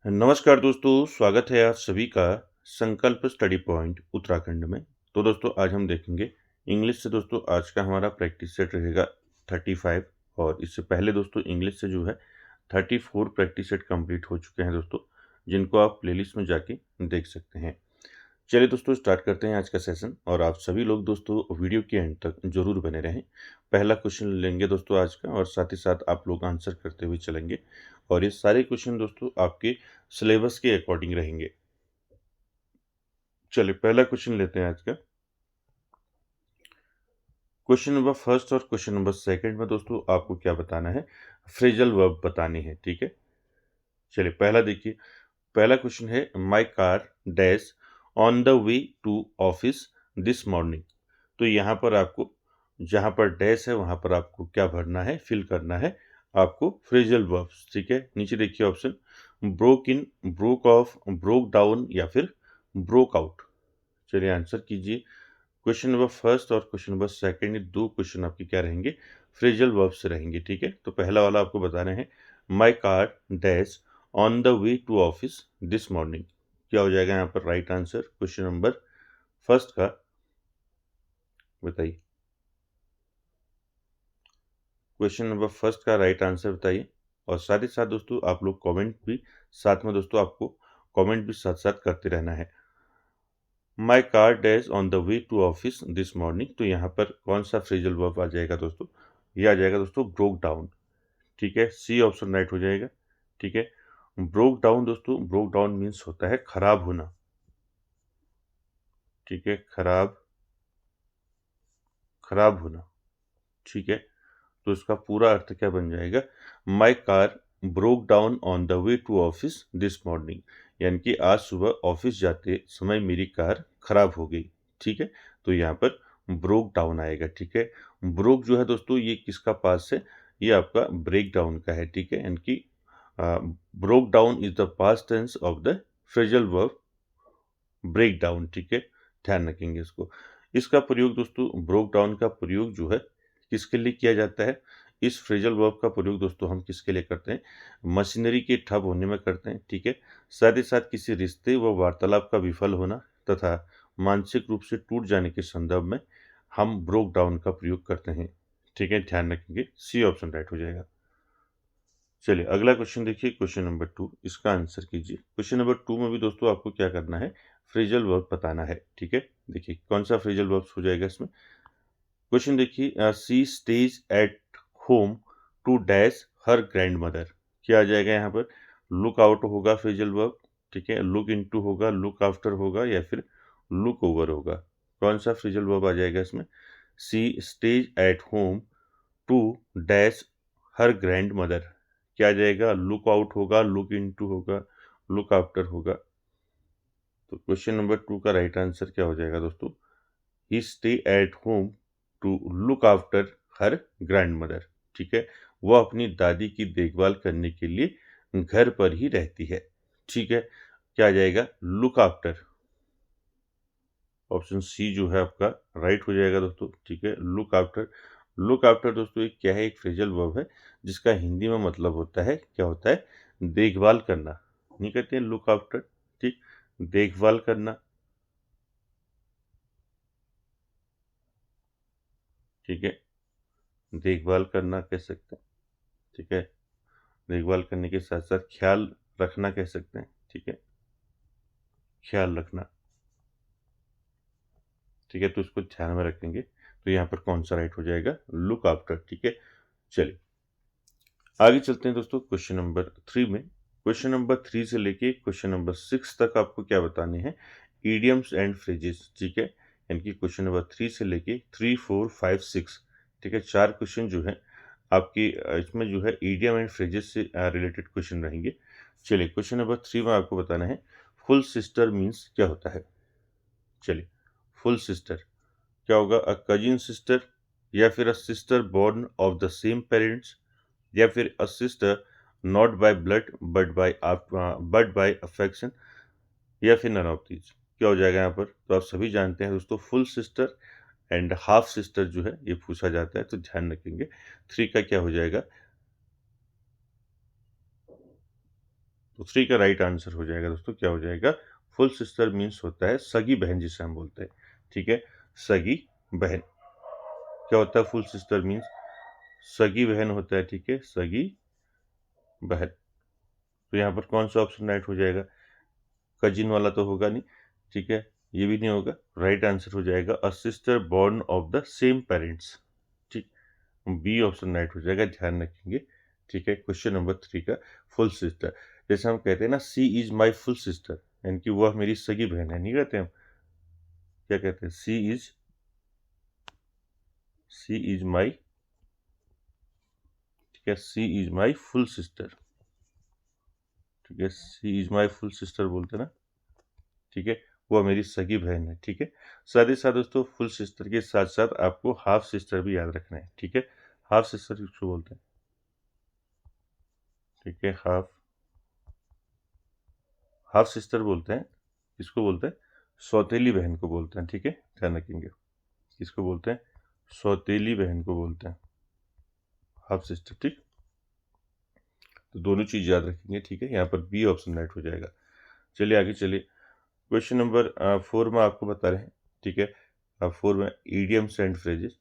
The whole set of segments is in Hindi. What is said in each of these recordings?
नमस्कार दोस्तों, स्वागत है आप सभी का संकल्प स्टडी पॉइंट उत्तराखंड में। तो दोस्तों आज हम देखेंगे इंग्लिश से। दोस्तों आज का हमारा प्रैक्टिस सेट रहेगा 35 और इससे पहले दोस्तों इंग्लिश से जो है 34 प्रैक्टिस सेट कंप्लीट हो चुके हैं दोस्तों, जिनको आप प्लेलिस्ट में जाके देख सकते हैं। चलिए दोस्तों स्टार्ट करते हैं आज का सेशन और आप सभी लोग दोस्तों वीडियो के एंड तक जरूर बने रहें। पहला क्वेश्चन लेंगे दोस्तों आज का और साथ ही साथ आप लोग आंसर करते हुए चलेंगे और ये सारे क्वेश्चन दोस्तों आपके सिलेबस के अकॉर्डिंग रहेंगे। चलिए पहला क्वेश्चन लेते हैं आज का। क्वेश्चन नंबर फर्स्ट और क्वेश्चन नंबर सेकंड में दोस्तों आपको क्या बताना है, फ्रेजल वर्ब बतानी है। ठीक है, चलिए पहला देखिए। पहला क्वेश्चन है my car dash on the way to office this morning. तो यहाँ पर आपको जहाँ पर डैश है वहाँ पर आपको क्या भरना है, फिल करना है आपको फ्रेजल वर्ब्स। ठीक है, नीचे देखिए option broke in, broke of, broke down या फिर ब्रोक आउट। चलिए आंसर कीजिए। क्वेश्चन नंबर फर्स्ट और क्वेश्चन नंबर सेकंड, ये दो क्वेश्चन आपके क्या रहेंगे, फ्रेजल वर्ब से रहेंगे। ठीक है, तो पहला वाला आपको बताना है my car dash on the way to office this morning. क्या हो जाएगा यहाँ पर right answer question number first का, बताइए। क्वेश्चन नंबर फर्स्ट का राइट आंसर बताइए और साथ ही साथ दोस्तों आप लोग कमेंट भी साथ में दोस्तों आपको कमेंट भी साथ साथ करते रहना है। My car dash on the way to office this morning, तो यहाँ पर कौन सा फ्रेजल वर्ब आ जाएगा दोस्तों, ये आ जाएगा दोस्तों ब्रोक डाउन। ठीक है, सी ऑप्शन राइट हो जाएगा। ठीक है, ब्रोक डाउन दोस्तों, ब्रोक डाउन मीन्स होता है खराब होना। ठीक है, खराब खराब होना। ठीक है, तो इसका पूरा अर्थ क्या बन जाएगा, my car broke down on the way to office this morning, यानी कि आज सुबह ऑफिस जाते समय मेरी कार खराब हो गई। ठीक है, तो यहाँ पर ब्रोक डाउन आएगा। ठीक है, ब्रोक जो है दोस्तों ये किसका पास है, ये आपका ब्रेक डाउन का है। ठीक है, यानी कि broke down is the past tense of the phrasal verb break down. ठीक है, ध्यान रखेंगे इसको। इसका प्रयोग दोस्तों, ब्रोक डाउन का प्रयोग जो है किसके लिए किया जाता है, इस फ्रेजल वर्ब का प्रयोग दोस्तों हम किसके लिए करते हैं, मशीनरी के ठप होने में करते हैं। ठीक है, साथ ही साथ किसी रिश्ते व वार्तालाप का विफल होना तथा मानसिक रूप से टूट जाने के संदर्भ में हम ब्रोक डाउन का प्रयोग करते हैं। ठीक है, ध्यान रखेंगे, सी ऑप्शन राइट हो जाएगा। चलिए अगला क्वेश्चन देखिए, क्वेश्चन नंबर 2, इसका आंसर कीजिए। क्वेश्चन नंबर 2 में भी दोस्तों आपको क्या करना है, फ्रेजल वर्ब बताना है। ठीक है, देखिए कौन सा फ्रेजल वर्ब हो जाएगा इसमें। क्वेश्चन देखिए, she stays at home to dash her grandmother. क्या आ जाएगा यहाँ पर, लुक आउट होगा फ्रेजल वर्ब। ठीक है, लुक इनटू होगा, लुक आफ्टर होगा या फिर लुक ओवर होगा। कौन सा फ्रेजल वर्ब आ जाएगा इसमें, she stays at home to dash her grandmother. क्या आ जाएगा, लुक आउट होगा, लुक इनटू होगा, लुक आफ्टर होगा। तो क्वेश्चन नंबर 2 का राइट आंसर क्या हो जाएगा दोस्तों, he stay at home to look after her grandmother. ठीक है, वह अपनी दादी की देखभाल करने के लिए घर पर ही रहती है। ठीक है, क्या आ जाएगा, लुक आफ्टर। ऑप्शन सी जो है आपका राइट हो जाएगा दोस्तों। ठीक है, लुक आफ्टर। लुक आफ्टर दोस्तों एक क्या है, एक फ्रेजल वर्ब है जिसका हिंदी में मतलब होता है, क्या होता है, देखभाल करना। नहीं कहते हैं लुक आफ्टर, ठीक, देखभाल करना। ठीक है, देखभाल करना कह सकते हैं। ठीक है, देखभाल करने के साथ साथ ख्याल रखना कह सकते हैं। ठीक है, ख्याल रखना। ठीक है, तो इसको ध्यान में रखेंगे। तो यहाँ पर कौन सा राइट हो जाएगा, लुक आफ्टर। ठीक है, चलिए आगे चलते हैं दोस्तों क्वेश्चन नंबर 3 में। क्वेश्चन नंबर 3 से लेके क्वेश्चन नंबर 6 तक आपको क्या बताने हैं, ईडियम्स एंड फ्रेजेस। ठीक है, यानी कि क्वेश्चन नंबर 3 से लेके 3, 4, 5, 6। ठीक है, 4 क्वेश्चन जो है आपकी इसमें जो है ईडियम एंड फ्रेजेस से रिलेटेड क्वेश्चन रहेंगे। चलिए क्वेश्चन नंबर 3 में आपको बताना है फुल सिस्टर मीन्स क्या होता है। चलिए, फुल सिस्टर क्या होगा, अ कजिन सिस्टर या फिर a sister born of the same parents या फिर a sister not by blood but by affection या फिर नन ऑफ दीज। क्या हो जाएगा यहाँ पर, तो आप सभी जानते हैं दोस्तों full sister and half sister जो है ये पूछा जाता है, तो ध्यान रखेंगे। 3 का क्या हो जाएगा, तो 3 का राइट आंसर हो जाएगा दोस्तों, क्या हो जाएगा, फुल सिस्टर मीन्स होता है सगी बहन जिसे हम बोलते हैं, ठीक है, सगी बहन। क्या होता है फुल सिस्टर मीन्स, सगी बहन होता है, ठीक है, सगी बहन। तो यहाँ पर कौन सा ऑप्शन राइट हो जाएगा, कजिन वाला तो होगा नहीं, ठीक है, ये भी नहीं होगा, राइट आंसर हो जाएगा a sister born of the same parents, ठीक, बी ऑप्शन राइट हो जाएगा, ध्यान रखेंगे, ठीक है। क्वेश्चन नंबर 3 का फुल सिस्टर, जैसे हम कहते हैं ना सी इज माई फुल सिस्टर, यानी कि वह मेरी सगी बहन है, नहीं कहते हम, क्या कहते हैं, सी इज माई, ठीक है, सी इज माई फुल सिस्टर, ठीक है, सी इज माई फुल सिस्टर बोलते हैं ना, ठीक है, वह मेरी सगी बहन है, ठीक है। साथ ही साथ दोस्तों फुल सिस्टर के साथ साथ आपको हाफ सिस्टर भी याद रखना है, ठीक है। हाफ सिस्टर किसको बोलते हैं, ठीक है, हाफ सिस्टर बोलते हैं, किसको बोलते हैं, सौतेली बहन को बोलते हैं, ठीक है, ध्यान रखेंगे, किसको बोलते हैं, सौतेली बहन को बोलते हैं हाफ सिस्टर, ठीक। तो दोनों चीज याद रखेंगे, ठीक है, यहाँ पर बी ऑप्शन राइट हो जाएगा। चलिए आगे चलिए, क्वेश्चन नंबर 4 में आपको बता रहे हैं, ठीक है, 4 में ईडियम्स एंड फ्रेजेस।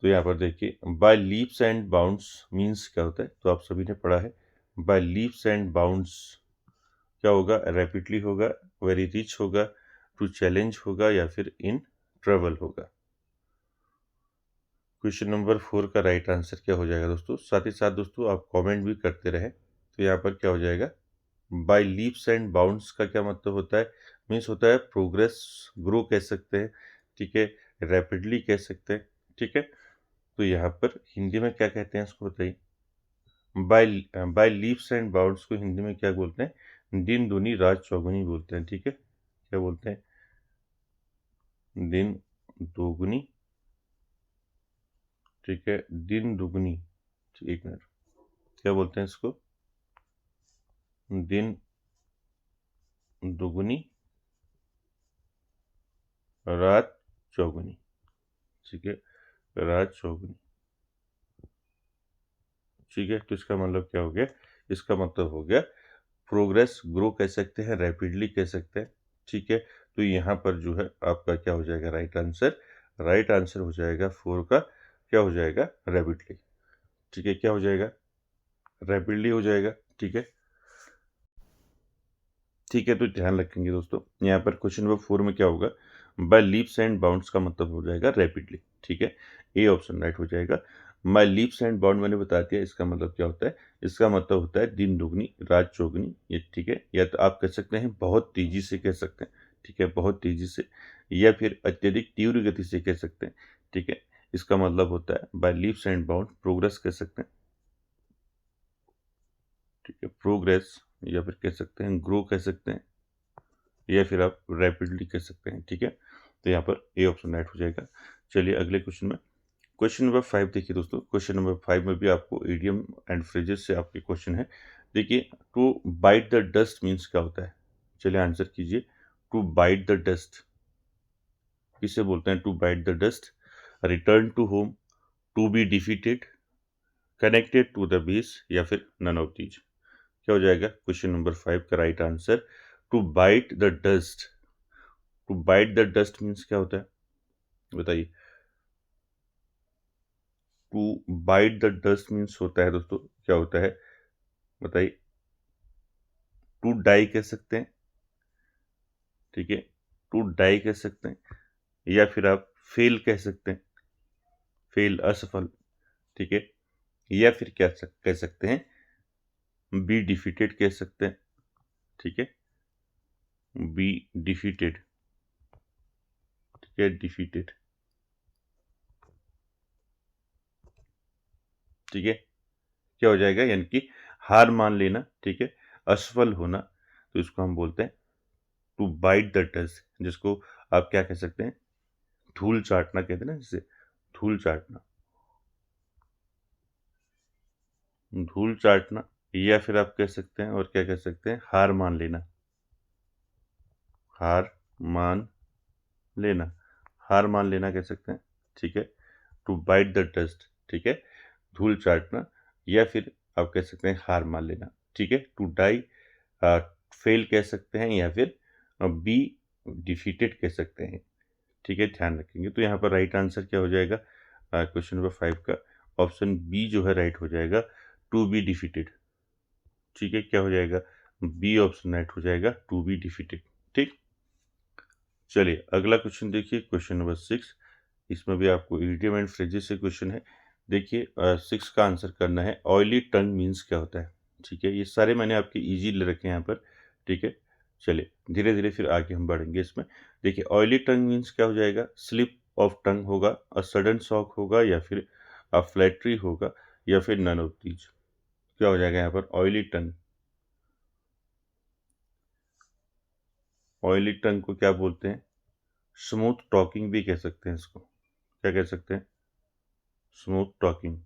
तो यहाँ पर देखिए, by leaps and bounds means क्या होता है, तो आप सभी ने पढ़ा है, बाय लीप्स एंड बाउंड्स क्या होगा, रैपिडली होगा, वेरी रिच होगा, टू चैलेंज होगा, या फिर इन ट्रेवल होगा। क्वेश्चन नंबर 4 का राइट आंसर क्या हो जाएगा दोस्तों, साथ ही साथ दोस्तों आप कमेंट भी करते रहे। तो यहाँ पर क्या हो जाएगा, बाय लीप्स एंड बाउंड्स का क्या मतलब होता है, मीन्स होता है प्रोग्रेस, ग्रो कह सकते हैं, ठीक है, रैपिडली कह सकते हैं, ठीक है। तो यहाँ पर हिंदी में क्या कहते हैं इसको बताइए, by by leaps and bounds को हिंदी में क्या बोलते हैं, दिन दूनी रात चौगुनी बोलते हैं, ठीक है, क्या बोलते हैं, दिन दोगुनी, ठीक है, दिन दुगनी, एक मिनट, क्या बोलते हैं इसको, दिन दुगनी रात चौगुनी, ठीक है, रात चौगुनी, ठीक है। तो इसका मतलब क्या हो गया, इसका मतलब हो गया प्रोग्रेस, ग्रो कह सकते हैं, रैपिडली कह सकते हैं, ठीक है। तो यहाँ पर जो है आपका क्या हो जाएगा राइट आंसर, राइट आंसर हो जाएगा 4 का, क्या हो जाएगा, रैपिडली, ठीक है, क्या हो जाएगा, रैपिडली हो जाएगा, ठीक है, ठीक है। तो ध्यान रखेंगे दोस्तों, यहाँ पर क्वेश्चन नंबर 4 में क्या होगा, बाय लीप्स एंड बाउंड्स का मतलब हो जाएगा रैपिडली, ठीक है, ए ऑप्शन राइट हो जाएगा। बाय लीप्स एंड बाउंड मैंने बता दिया, इसका मतलब क्या होता है, इसका मतलब होता है दिन दुगनी रात चौगनी, ये ठीक है, या तो आप कह सकते हैं बहुत तेजी से कह सकते हैं, ठीक है, बहुत तेजी से, या फिर अत्यधिक तीव्र गति से कह सकते हैं, ठीक है। इसका मतलब होता है by leaps and bound progress कह सकते हैं, ठीक है, प्रोग्रेस, या फिर कह सकते हैं ग्रो कह सकते हैं, या फिर आप रैपिडली कह सकते हैं, ठीक है। तो यहाँ पर ए ऑप्शन राइट हो जाएगा। चलिए अगले क्वेश्चन में, क्वेश्चन नंबर 5 देखिए दोस्तों, क्वेश्चन नंबर 5 में भी आपको इडियम एंड फ्रेजेस से आपके क्वेश्चन है। देखिए, to bite the dust means क्या होता है, चलिए आंसर कीजिए। टू बाइट द डस्ट किसे बोलते हैं, to bite the dust, return to home, to be defeated, connected to the base, या फिर नन ऑफ दीज। क्या हो जाएगा क्वेश्चन नंबर 5 का right answer, to bite the dust. To bite the dust means क्या होता है बताइए, to bite the dust means होता है दोस्तों, क्या होता है बताइए, टू डाई कह सकते हैं, ठीक है, टू डाई कह सकते हैं, या फिर आप फेल कह सकते हैं, फेल असफल, ठीक है, या फिर क्या कह सकते हैं, बी डिफीटेड कह सकते हैं, ठीक है, बी डिफीटेड, ठीक है, डिफीटेड, ठीक है, क्या हो जाएगा, यानी कि हार मान लेना, ठीक है, असफल होना, तो इसको हम बोलते हैं टू बाइट द डस्ट, जिसको आप क्या कह सकते हैं, धूल चाटना कहते हैं ना, जिसे धूल चाटना, धूल चाटना, या फिर आप कह सकते हैं, और क्या कह सकते हैं, हार मान लेना, हार मान लेना, हार मान लेना कह सकते हैं, ठीक है, टू बाइट द डस्ट, ठीक है, धूल चाटना, या फिर आप कह सकते हैं हार मान लेना, ठीक है, टू डाई, फेल कह सकते हैं या फिर बी डिफीटेड कह सकते हैं। ठीक है, ध्यान रखेंगे। तो यहाँ पर राइट आंसर क्या हो जाएगा क्वेश्चन नंबर 5 का? ऑप्शन बी जो है राइट हो जाएगा, टू बी डिफीटेड। ठीक है, क्या हो जाएगा? बी ऑप्शन राइट हो जाएगा, टू बी डिफीटेड। ठीक, चलिए अगला क्वेश्चन देखिए, क्वेश्चन नंबर 6। इसमें भी आपको इडियम एंड फ्रेजेस से क्वेश्चन है। देखिए 6 का आंसर करना है, ऑयली टंग मीन्स क्या होता है। ठीक है, ये सारे मैंने आपके इजी ले रखे हैं यहाँ पर। ठीक है, चलिए धीरे धीरे फिर आगे हम बढ़ेंगे इसमें। देखिए ऑयली टंग मीन्स क्या हो जाएगा? स्लिप ऑफ टंग होगा, अ सडन शॉक होगा, या फिर अ फ्लैटरी होगा, या फिर नन ऑफ दीज। क्या हो जाएगा यहाँ पर? ऑयली टंग। ऑयली टंग को क्या बोलते हैं? स्मूथ टॉकिंग भी कह सकते हैं इसको। क्या कह सकते हैं? Smooth talking.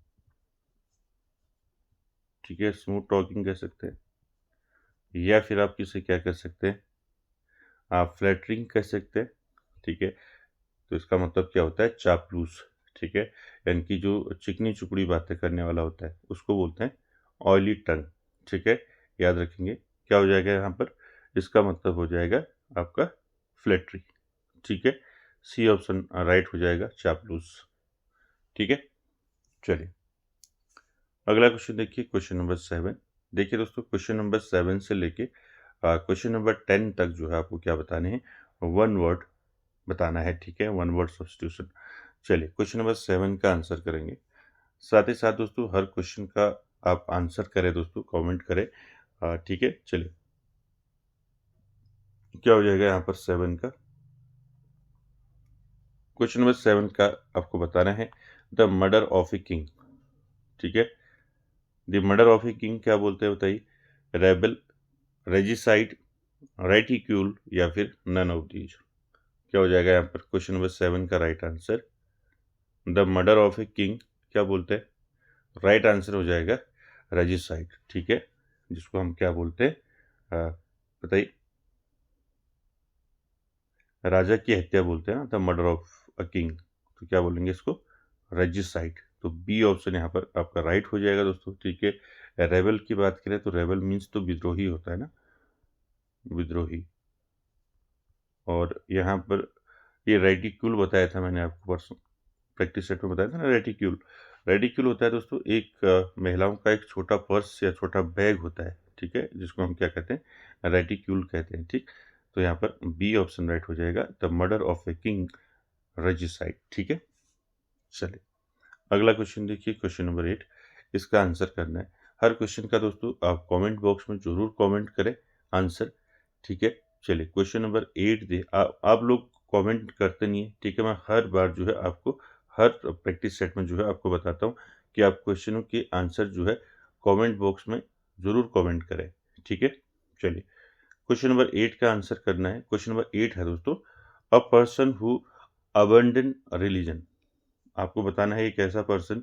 ठीक है, स्मूथ टॉकिंग कह सकते हैं, या फिर आप किसे क्या कह सकते हैं? आप फ्लैटरिंग कह सकते हैं। ठीक है, तो इसका मतलब क्या होता है? चापलूस। ठीक है, यानी कि जो चिकनी चुपड़ी बातें करने वाला होता है उसको बोलते हैं ऑयली टंग। ठीक है, याद रखेंगे। क्या हो जाएगा यहाँ पर? इसका मतलब हो जाएगा आपका फ्लैटरी। ठीक है, सी ऑप्शन राइट हो जाएगा, चापलूस। ठीक है, चलिए अगला क्वेश्चन देखिए, क्वेश्चन नंबर 7। देखिए दोस्तों, क्वेश्चन नंबर 7 से लेके क्वेश्चन नंबर 10 तक जो है आपको क्या बताने हैं? वन वर्ड बताना है। ठीक है, वन वर्ड सब्स्टिट्यूशन। चलिए क्वेश्चन नंबर 7 का आंसर करेंगे। साथ ही साथ दोस्तों हर क्वेश्चन का आप आंसर करें दोस्तों, कमेंट करें। ठीक है, चलिए क्या हो जाएगा यहाँ पर 7 का? क्वेश्चन नंबर 7 का आपको बताना है, the murder of a king. ठीक है, the murder of a king क्या बोलते हैं बताइए? रेबल, रेजिसाइड, रेटिक्यूल, या फिर नन ऑफ दीज। क्या हो जाएगा यहाँ पर क्वेश्चन नंबर 7 का right answer? The murder of a king क्या बोलते हैं? राइट आंसर हो जाएगा रेजिसाइड। ठीक है, जिसको हम क्या बोलते हैं बताइए? राजा की हत्या बोलते हैं ना, the murder of a king. तो क्या बोलेंगे इसको? रेजिसाइड। तो बी ऑप्शन यहाँ पर आपका राइट हो जाएगा दोस्तों। ठीक है, रेबल की बात करें तो रेबल मीन्स तो विद्रोही होता है ना, विद्रोही। और यहाँ पर ये रेटिक्यूल बताया था मैंने आपको परसों, प्रैक्टिस सेट में बताया था ना, रेटिक्यूल। रेटिक्यूल होता है दोस्तों एक महिलाओं का एक छोटा पर्स या छोटा बैग होता है। ठीक है, जिसको हम क्या कहते हैं? रेटिक्यूल कहते हैं। ठीक, तो यहाँ पर बी ऑप्शन राइट हो जाएगा, the murder of a king, regicide. ठीक है, चलिए अगला क्वेश्चन देखिए, क्वेश्चन नंबर 8। इसका आंसर करना है। हर क्वेश्चन का दोस्तों आप कमेंट बॉक्स में जरूर कमेंट करें आंसर। ठीक है, चलिए क्वेश्चन नंबर 8 दे आप लोग कमेंट करते नहीं है। ठीक है, मैं हर बार जो है आपको हर प्रैक्टिस सेट में जो है आपको बताता हूँ कि आप क्वेश्चनों के आंसर जो है कमेंट बॉक्स में जरूर कमेंट करें। ठीक है, चलिए क्वेश्चन नंबर 8 का आंसर करना है। क्वेश्चन नंबर 8 है दोस्तों, a person who abandon religion. आपको बताना है एक ऐसा पर्सन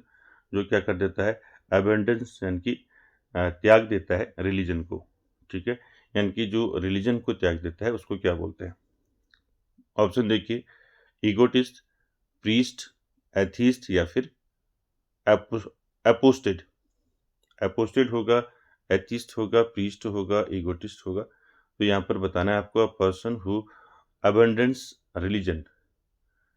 जो क्या कर देता है? अबेंडेंस, यानी कि त्याग देता है रिलीजन को। ठीक है, यानी कि जो रिलीजन को त्याग देता है उसको क्या बोलते हैं? ऑप्शन देखिए, ईगोटिस्ट, प्रीस्ट, एथीस्ट, या फिर एपोस्टेड। एपोस्टेड होगा, एथिस्ट होगा, प्रीस्ट होगा, ईगोटिस्ट होगा। तो यहाँ पर बताना है आपको, a person who abundance religion,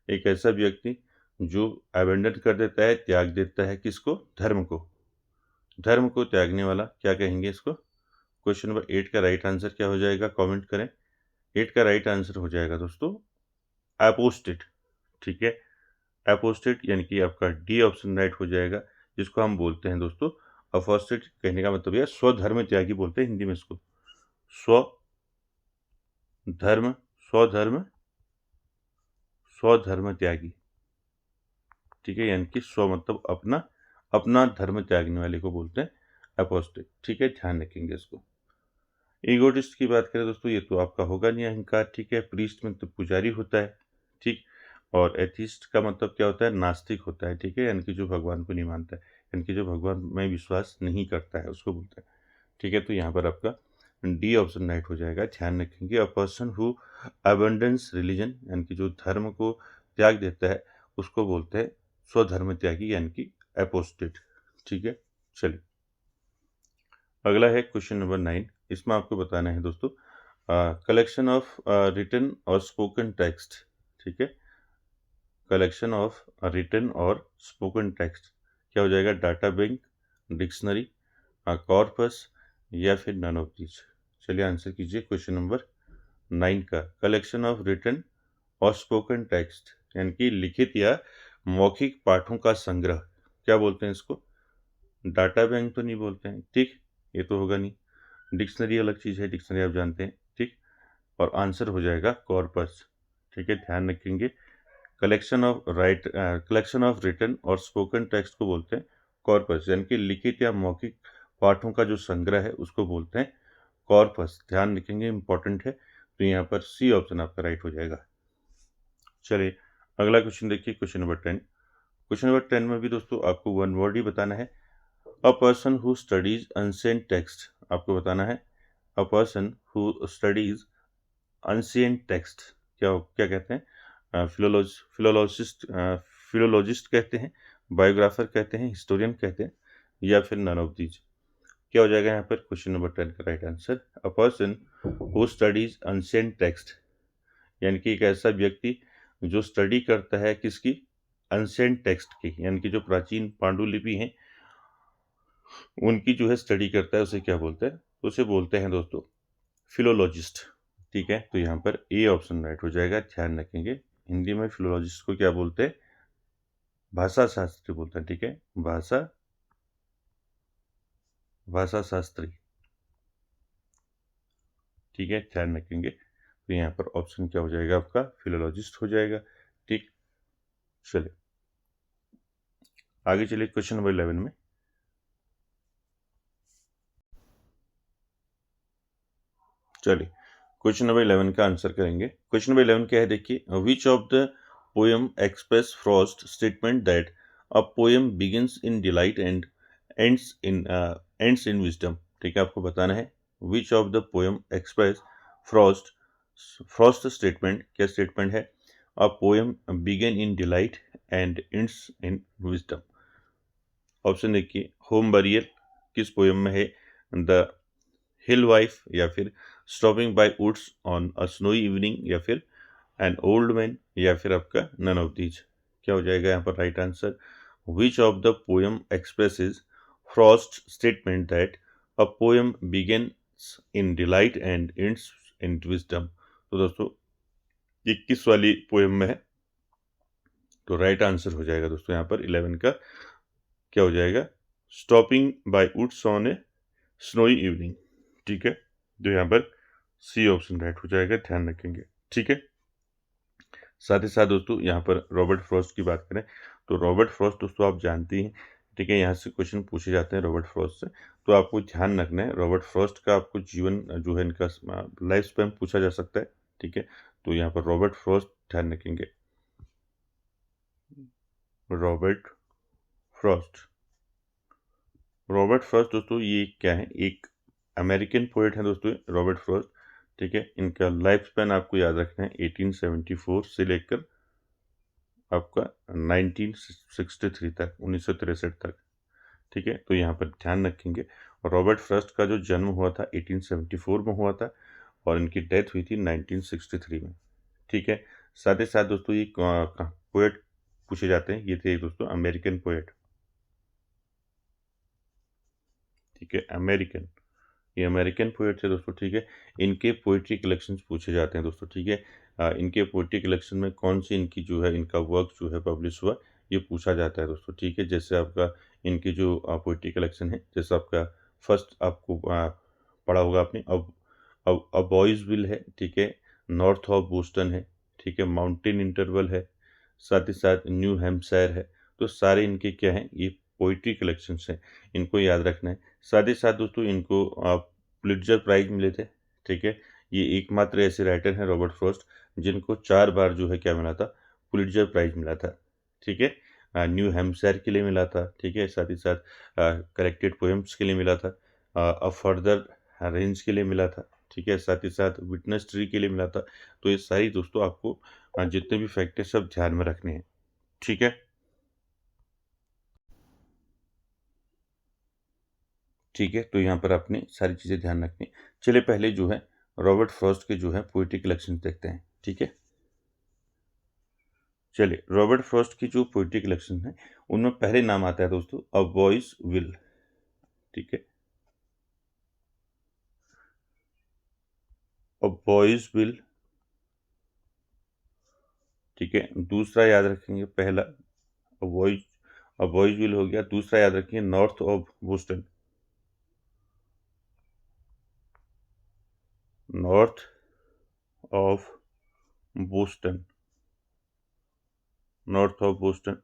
एक ऐसा व्यक्ति जो अबेंडन कर देता है, त्याग देता है किसको? धर्म को। धर्म को त्यागने वाला क्या कहेंगे इसको? क्वेश्चन नंबर 8 का राइट आंसर क्या हो जाएगा? कमेंट करें। 8 का राइट आंसर हो जाएगा दोस्तों एपोस्टेट। ठीक है, एपोस्टेट यानी कि आपका डी ऑप्शन राइट हो जाएगा, जिसको हम बोलते हैं दोस्तों अपोस्टेट। कहने का मतलब यह स्वधर्म त्यागी बोलते हैं हिंदी में इसको। स्वधर्म, स्वधर्म, स्वधर्म त्यागी। ठीक है, यानी कि स्व मतलब अपना, अपना धर्म त्यागने वाले को बोलते हैं अपोस्टेट। ठीक है, ध्यान रखेंगे इसको। ईगोटिस्ट की बात करें दोस्तों, ये तो आपका होगा नहीं अहंकार। ठीक है, प्रीस्ट में तो पुजारी होता है। ठीक, और एथिस्ट का मतलब क्या होता है? नास्तिक होता है। ठीक है, यानी कि जो भगवान को नहीं मानता है, यानी कि जो भगवान में विश्वास नहीं करता है उसको बोलते हैं। ठीक है, तो यहाँ पर आपका डी ऑप्शन राइट हो जाएगा। ध्यान रखेंगे, a person who abundance religion, यानी कि जो धर्म को त्याग देता है उसको बोलते हैं स्वधर्म त्यागी, यानी कि एपोस्टेट। ठीक है, चलिए अगला है क्वेश्चन नंबर 9। इसमें आपको बताना है दोस्तों कलेक्शन ऑफ रिटन और स्पोकन टेक्स्ट। ठीक है, कलेक्शन ऑफ रिटन और स्पोकन टेक्स्ट क्या हो जाएगा? डाटा बैंक, डिक्शनरी, कॉर्पस या फिर नन ऑफ दीज। चलिए आंसर कीजिए क्वेश्चन नंबर 9 का। कलेक्शन ऑफ रिटन और स्पोकन टेक्स्ट यानी कि लिखित या मौखिक पाठों का संग्रह, क्या बोलते हैं इसको? डाटा बैंक तो नहीं बोलते हैं, ठीक, ये तो होगा नहीं। डिक्शनरी अलग चीज़ है, डिक्शनरी आप जानते हैं, ठीक। और आंसर हो जाएगा कॉर्पस। ठीक है, ध्यान रखेंगे। कलेक्शन ऑफ रिटन और स्पोकन टेक्स्ट को बोलते हैं कॉर्पस, यानी कि लिखित या मौखिक पाठों का जो संग्रह है उसको बोलते हैं कॉर्पस। ध्यान रखेंगे, इंपॉर्टेंट है। तो यहाँ पर सी ऑप्शन आपका राइट हो जाएगा। चलिए अगला क्वेश्चन देखिए, क्वेश्चन नंबर 10। क्वेश्चन नंबर 10 में भी दोस्तों आपको वन वर्ड ही बताना है। A person who studies unsent text, आपको बताना है a person who studies unsent text क्या क्या कहते हैं? फिलोलॉजिस्ट कहते हैं, बायोग्राफर कहते हैं, हिस्टोरियन कहते हैं, या फिर नन ऑफ दीज। क्या हो जाएगा यहाँ पर क्वेश्चन नंबर 10 का right answer? A person who studies unsent text, यानी कि एक ऐसा व्यक्ति जो स्टडी करता है किसकी? अनसेंट टेक्स्ट की, यानी कि जो प्राचीन पांडुलिपि हैं उनकी जो है स्टडी करता है, उसे क्या बोलते हैं? उसे बोलते हैं दोस्तों फिलोलॉजिस्ट। ठीक है, तो यहाँ पर ए ऑप्शन राइट हो जाएगा। ध्यान रखेंगे, हिंदी में फिलोलॉजिस्ट को क्या बोलते हैं? भाषा शास्त्री बोलते हैं। ठीक है, भाषा शास्त्री। ठीक है, ध्यान रखेंगे। तो यहाँ पर ऑप्शन क्या हो जाएगा आपका? फिलोलॉजिस्ट हो जाएगा। ठीक, चलिए आगे चलिए क्वेश्चन नंबर 11 में। चलिए क्वेश्चन नंबर 11 का आंसर करेंगे। क्वेश्चन नंबर 11 क्या है देखिए, which of the poem express Frost statement that a poem begins in delight and ends in wisdom. ठीक है, आपको बताना है which of the poem express Frost Frost statement, क्या स्टेटमेंट है? A poem begin in delight and ends in wisdom. Option देखिए, होम बरियल किस पोएम में है? द हिल वाइफ, या फिर stopping by woods on a snowy evening, या फिर एन ओल्ड मैन, या फिर आपका नन ऑफ दीज। क्या हो जाएगा यहाँ पर right answer? Which of the poem expresses Frost statement that a poem begins in delight and ends in wisdom. तो दोस्तों 21 वाली पोएम में है, तो राइट आंसर हो जाएगा दोस्तों यहाँ पर 11 का क्या हो जाएगा? Stopping by woods on a snowy evening. ठीक है, तो यहाँ पर सी ऑप्शन राइट हो जाएगा। ध्यान रखेंगे, ठीक है। साथ ही साथ दोस्तों यहाँ पर रॉबर्ट फ्रॉस्ट की बात करें तो रॉबर्ट फ्रॉस्ट दोस्तों आप जानते हैं, ठीक है, यहाँ से क्वेश्चन पूछे जाते हैं रॉबर्ट फ्रॉस्ट से। तो आपको ध्यान रखना है, रॉबर्ट फ्रॉस्ट का आपको जीवन जो है इनका लाइफ स्पैन पूछा जा सकता है। ठीक है, तो यहाँ पर रॉबर्ट फ्रॉस्ट ध्यान रखेंगे, रॉबर्ट फ्रॉस्ट। रॉबर्ट फ्रॉस्ट दोस्तों ये क्या है? एक अमेरिकन पोएट है दोस्तों रॉबर्ट फ्रॉस्ट। ठीक है, इनका लाइफ स्पैन आपको याद रखना है 1874 से लेकर आपका 1963 तक, 1963 तक। ठीक है, तो यहाँ पर ध्यान रखेंगे। रॉबर्ट फ्रॉस्ट का जो जन्म हुआ था 1874 में हुआ था और इनकी डेथ हुई थी 1963 में। ठीक है, साथ ही साथ दोस्तों ये पोएट पूछे जाते हैं, ये थे दोस्तों अमेरिकन पोएट। ठीक है, अमेरिकन, ये अमेरिकन पोएट थे दोस्तों। ठीक है, इनके पोइट्री कलेक्शंस पूछे जाते हैं दोस्तों। ठीक है, इनके पोइट्री कलेक्शन में कौन सी इनकी जो है इनका वर्क जो है पब्लिश हुआ, ये पूछा जाता है दोस्तों। ठीक है, जैसे आपका इनकी जो पोइट्री कलेक्शन है, जैसे आपका फर्स्ट आपको पढ़ा होगा आपने, अब बॉयज़ विल है। ठीक है, नॉर्थ ऑफ बोस्टन है। ठीक है, माउंटेन इंटरवल है, साथ ही साथ न्यू हैम्पशायर है। तो सारे इनके क्या हैं? ये पोइट्री कलेक्शंस हैं, इनको याद रखना है। साथ ही साथ दोस्तों इनको पुलिट्जर प्राइज मिले थे। ठीक है, ये एकमात्र ऐसे राइटर हैं रॉबर्ट फ्रॉस्ट जिनको 4 बार जो है क्या मिला था? पुलिट्जर प्राइज मिला था। ठीक है, न्यू हैम्पशायर के लिए मिला था। ठीक है, साथ ही साथ कलेक्टेड पोएम्स के लिए मिला था, अ फर्दर रेंज के लिए मिला था। ठीक है, साथ ही साथ विटनेस ट्री के लिए मिला था। तो ये सारी दोस्तों आपको जितने भी फैक्ट है सब ध्यान में रखने हैं। ठीक है, ठीक है, तो यहाँ पर आपने सारी चीज़ें ध्यान रखनी। चलिए पहले जो है रॉबर्ट फ्रॉस्ट के जो है पोएट्री कलेक्शन देखते हैं, ठीक है। चलिए रॉबर्ट फ्रॉस्ट की जो पोएट्री कलेक्शन है उनमें पहले नाम आता है दोस्तों अ बॉयज विल, ठीक है। अ बॉयज विल, ठीक है। दूसरा याद रखेंगे, पहला अ बॉयज विल हो गया। दूसरा याद रखेंगे north of Boston, north of Boston, north of Boston,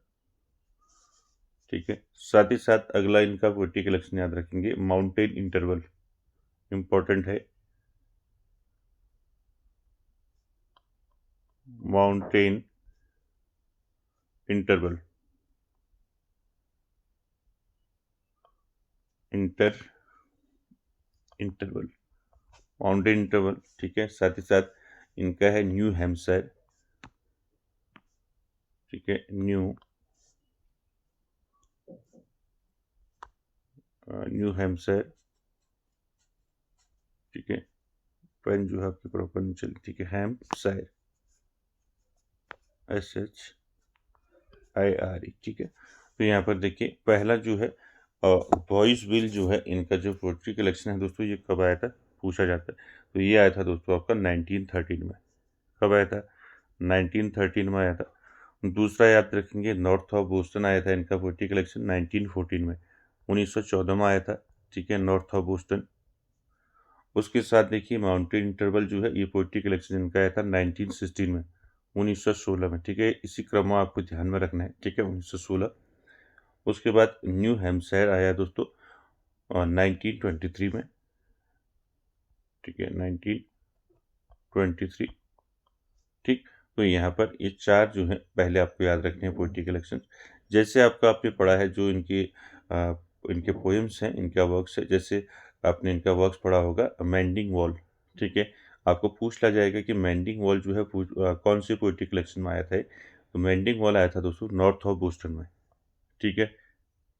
ठीक है। साथ ही साथ अगला इनका पोएट्री कलेक्शन याद रखेंगे माउंटेन इंटरवल, इंपॉर्टेंट है। Mountain interval, interval, mountain interval, ठीक है। साथ ही साथ इनका है न्यू हैम्पशायर, ठीक है। न्यू हैम्पशायर, ठीक है। पेन जो है आपकी प्रॉपर नहीं चली, ठीक है। हैम्पशायर, SHIRE, ठीक है। तो यहाँ पर देखिए पहला जो है बॉयज विल जो है इनका जो पोएट्री कलेक्शन है दोस्तों, ये कब आया था पूछा जाता है। तो ये आया था दोस्तों आपका 1913 में। कब आया था? 1913 में आया था। दूसरा याद रखेंगे नॉर्थ ऑफ बोस्टन आया था इनका पोएट्री कलेक्शन 1914 में, 1914 में आया था, ठीक है। North of Boston. उसके साथ देखिए माउंटेन इंटरवल जो है ये पोएट्री कलेक्शन इनका आया था 1916 में, 1916 में, ठीक है। इसी क्रम में आपको ध्यान में रखना है, ठीक है, 1916। उसके बाद न्यू हैम्पशायर आया दोस्तों 1923 में, ठीक है, 1923, ठीक। तो यहाँ पर ये चार जो है पहले आपको याद रखने हैं पोएट्री कलेक्शन। जैसे आपने पढ़ा है जो इनके पोएम्स हैं, इनका वर्क्स है, जैसे आपने इनका वर्क्स पढ़ा होगा मेंडिंग वॉल, ठीक है। आपको पूछ लिया जाएगा कि मेंडिंग वॉल जो है कौन सी पोएट्री कलेक्शन में आया था। तो मेंडिंग वॉल आया था दोस्तों नॉर्थ ऑफ बोस्टन में, ठीक है।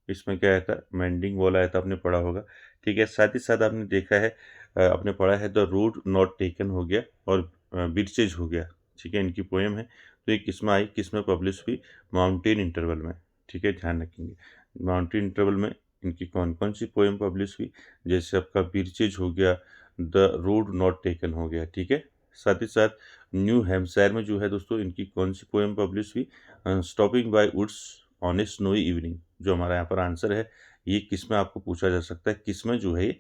इसमें क्या आया था? मेंडिंग वॉल आया था, आपने पढ़ा होगा, ठीक है। साथ ही साथ आपने देखा है आपने पढ़ा है द रोड नॉट टेकन हो गया और ब्रिजेज हो गया, ठीक है। इनकी पोएम है। तो ये किस में आई, किस में पब्लिश हुई? माउंटेन इंटरवल में, ठीक है, ध्यान रखेंगे। माउंटेन इंटरवल में इनकी कौन कौन सी पोएम पब्लिश हुई? जैसे आपका ब्रिजेज हो गया, द रोड नॉट टेकन हो गया, ठीक है। साथ ही साथ न्यू हैम्पशायर में जो है दोस्तों इनकी कौन सी पोएम पब्लिश हुई? Stopping by woods on a snowy evening, जो हमारा यहाँ पर आंसर है। ये किस में आपको पूछा जा सकता है, किस में जो है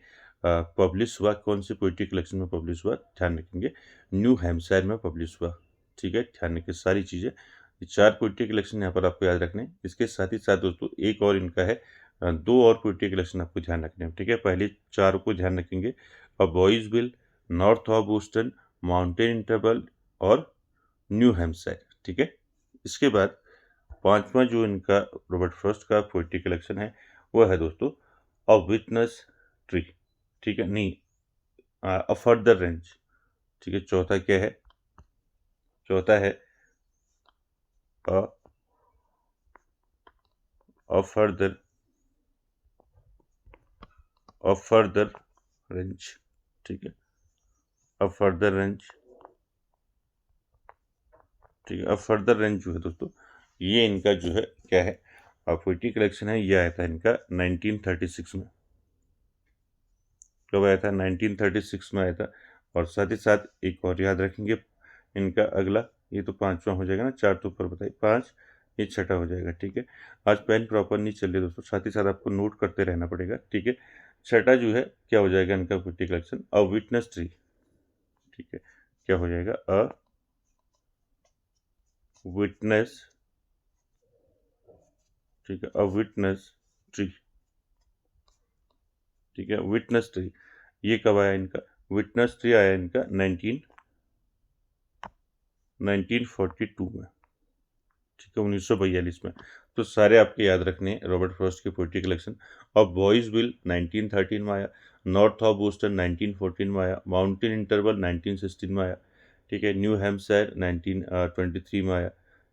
पब्लिश हुआ, कौन सी पोएट्री कलेक्शन में पब्लिश हुआ? ध्यान रखेंगे न्यू हैम्पशायर में पब्लिश हुआ, ठीक है। ध्यान रखिए सारी चीज़ें। ये चार पोएट्री कलेक्शन यहाँ पर आपको याद रखने हैं। इसके साथ ही साथ दोस्तों एक और इनका है, दो और पोएट्री कलेक्शन आपको ध्यान रखने हैं, ठीक है। पहले चार को ध्यान रखेंगे, a boy's will, north of Boston, mountain interval और न्यू हैम्पशायर, ठीक है। इसके बाद पांचवा जो इनका रॉबर्ट फ्रॉस्ट का पोएट्री कलेक्शन है वो है दोस्तों अ विटनेस ट्री, ठीक है, नहीं, अ फर्दर रेंज, ठीक है। चौथा क्या है? चौथा है अ अ फर्दर रेंज, ठीक है। अ फर्दर रेंज, ठीक है। अ फर्दर रेंज जो है दोस्तों ये इनका जो है क्या है, पोएट्री कलेक्शन है। ये आया था इनका 1936 में। कब आया था? 1936 में आया था। और साथ ही साथ एक और याद रखेंगे इनका अगला, ये तो पांचवा हो जाएगा ना, चार तो ऊपर बताइए, पांच, ये छठा हो जाएगा, ठीक है। आज पेन प्रॉपर नहीं चल रही दोस्तों, साथ ही साथ आपको नोट करते रहना पड़ेगा, ठीक है। छठा जो है क्या हो जाएगा इनका poetry collection? A witness tree, ठीक है। क्या हो जाएगा? अ विटनेस, ठीक है, अ विटनेस ट्री, ठीक है। विटनेस ट्री ये कब आया इनका? विटनेस ट्री आया इनका 1942 में, ठीक है, 1942 में। तो सारे आपके याद रखने हैं रॉबर्ट फ्रॉस्ट के पोएट्री कलेक्शन। और बॉयज विल 1913 में आया, नॉर्थ ऑफ बोस्टन 1914 में आया, माउंटेन इंटरवल 1916 में आया, ठीक है। न्यू हैम्पशायर 1923 में आया,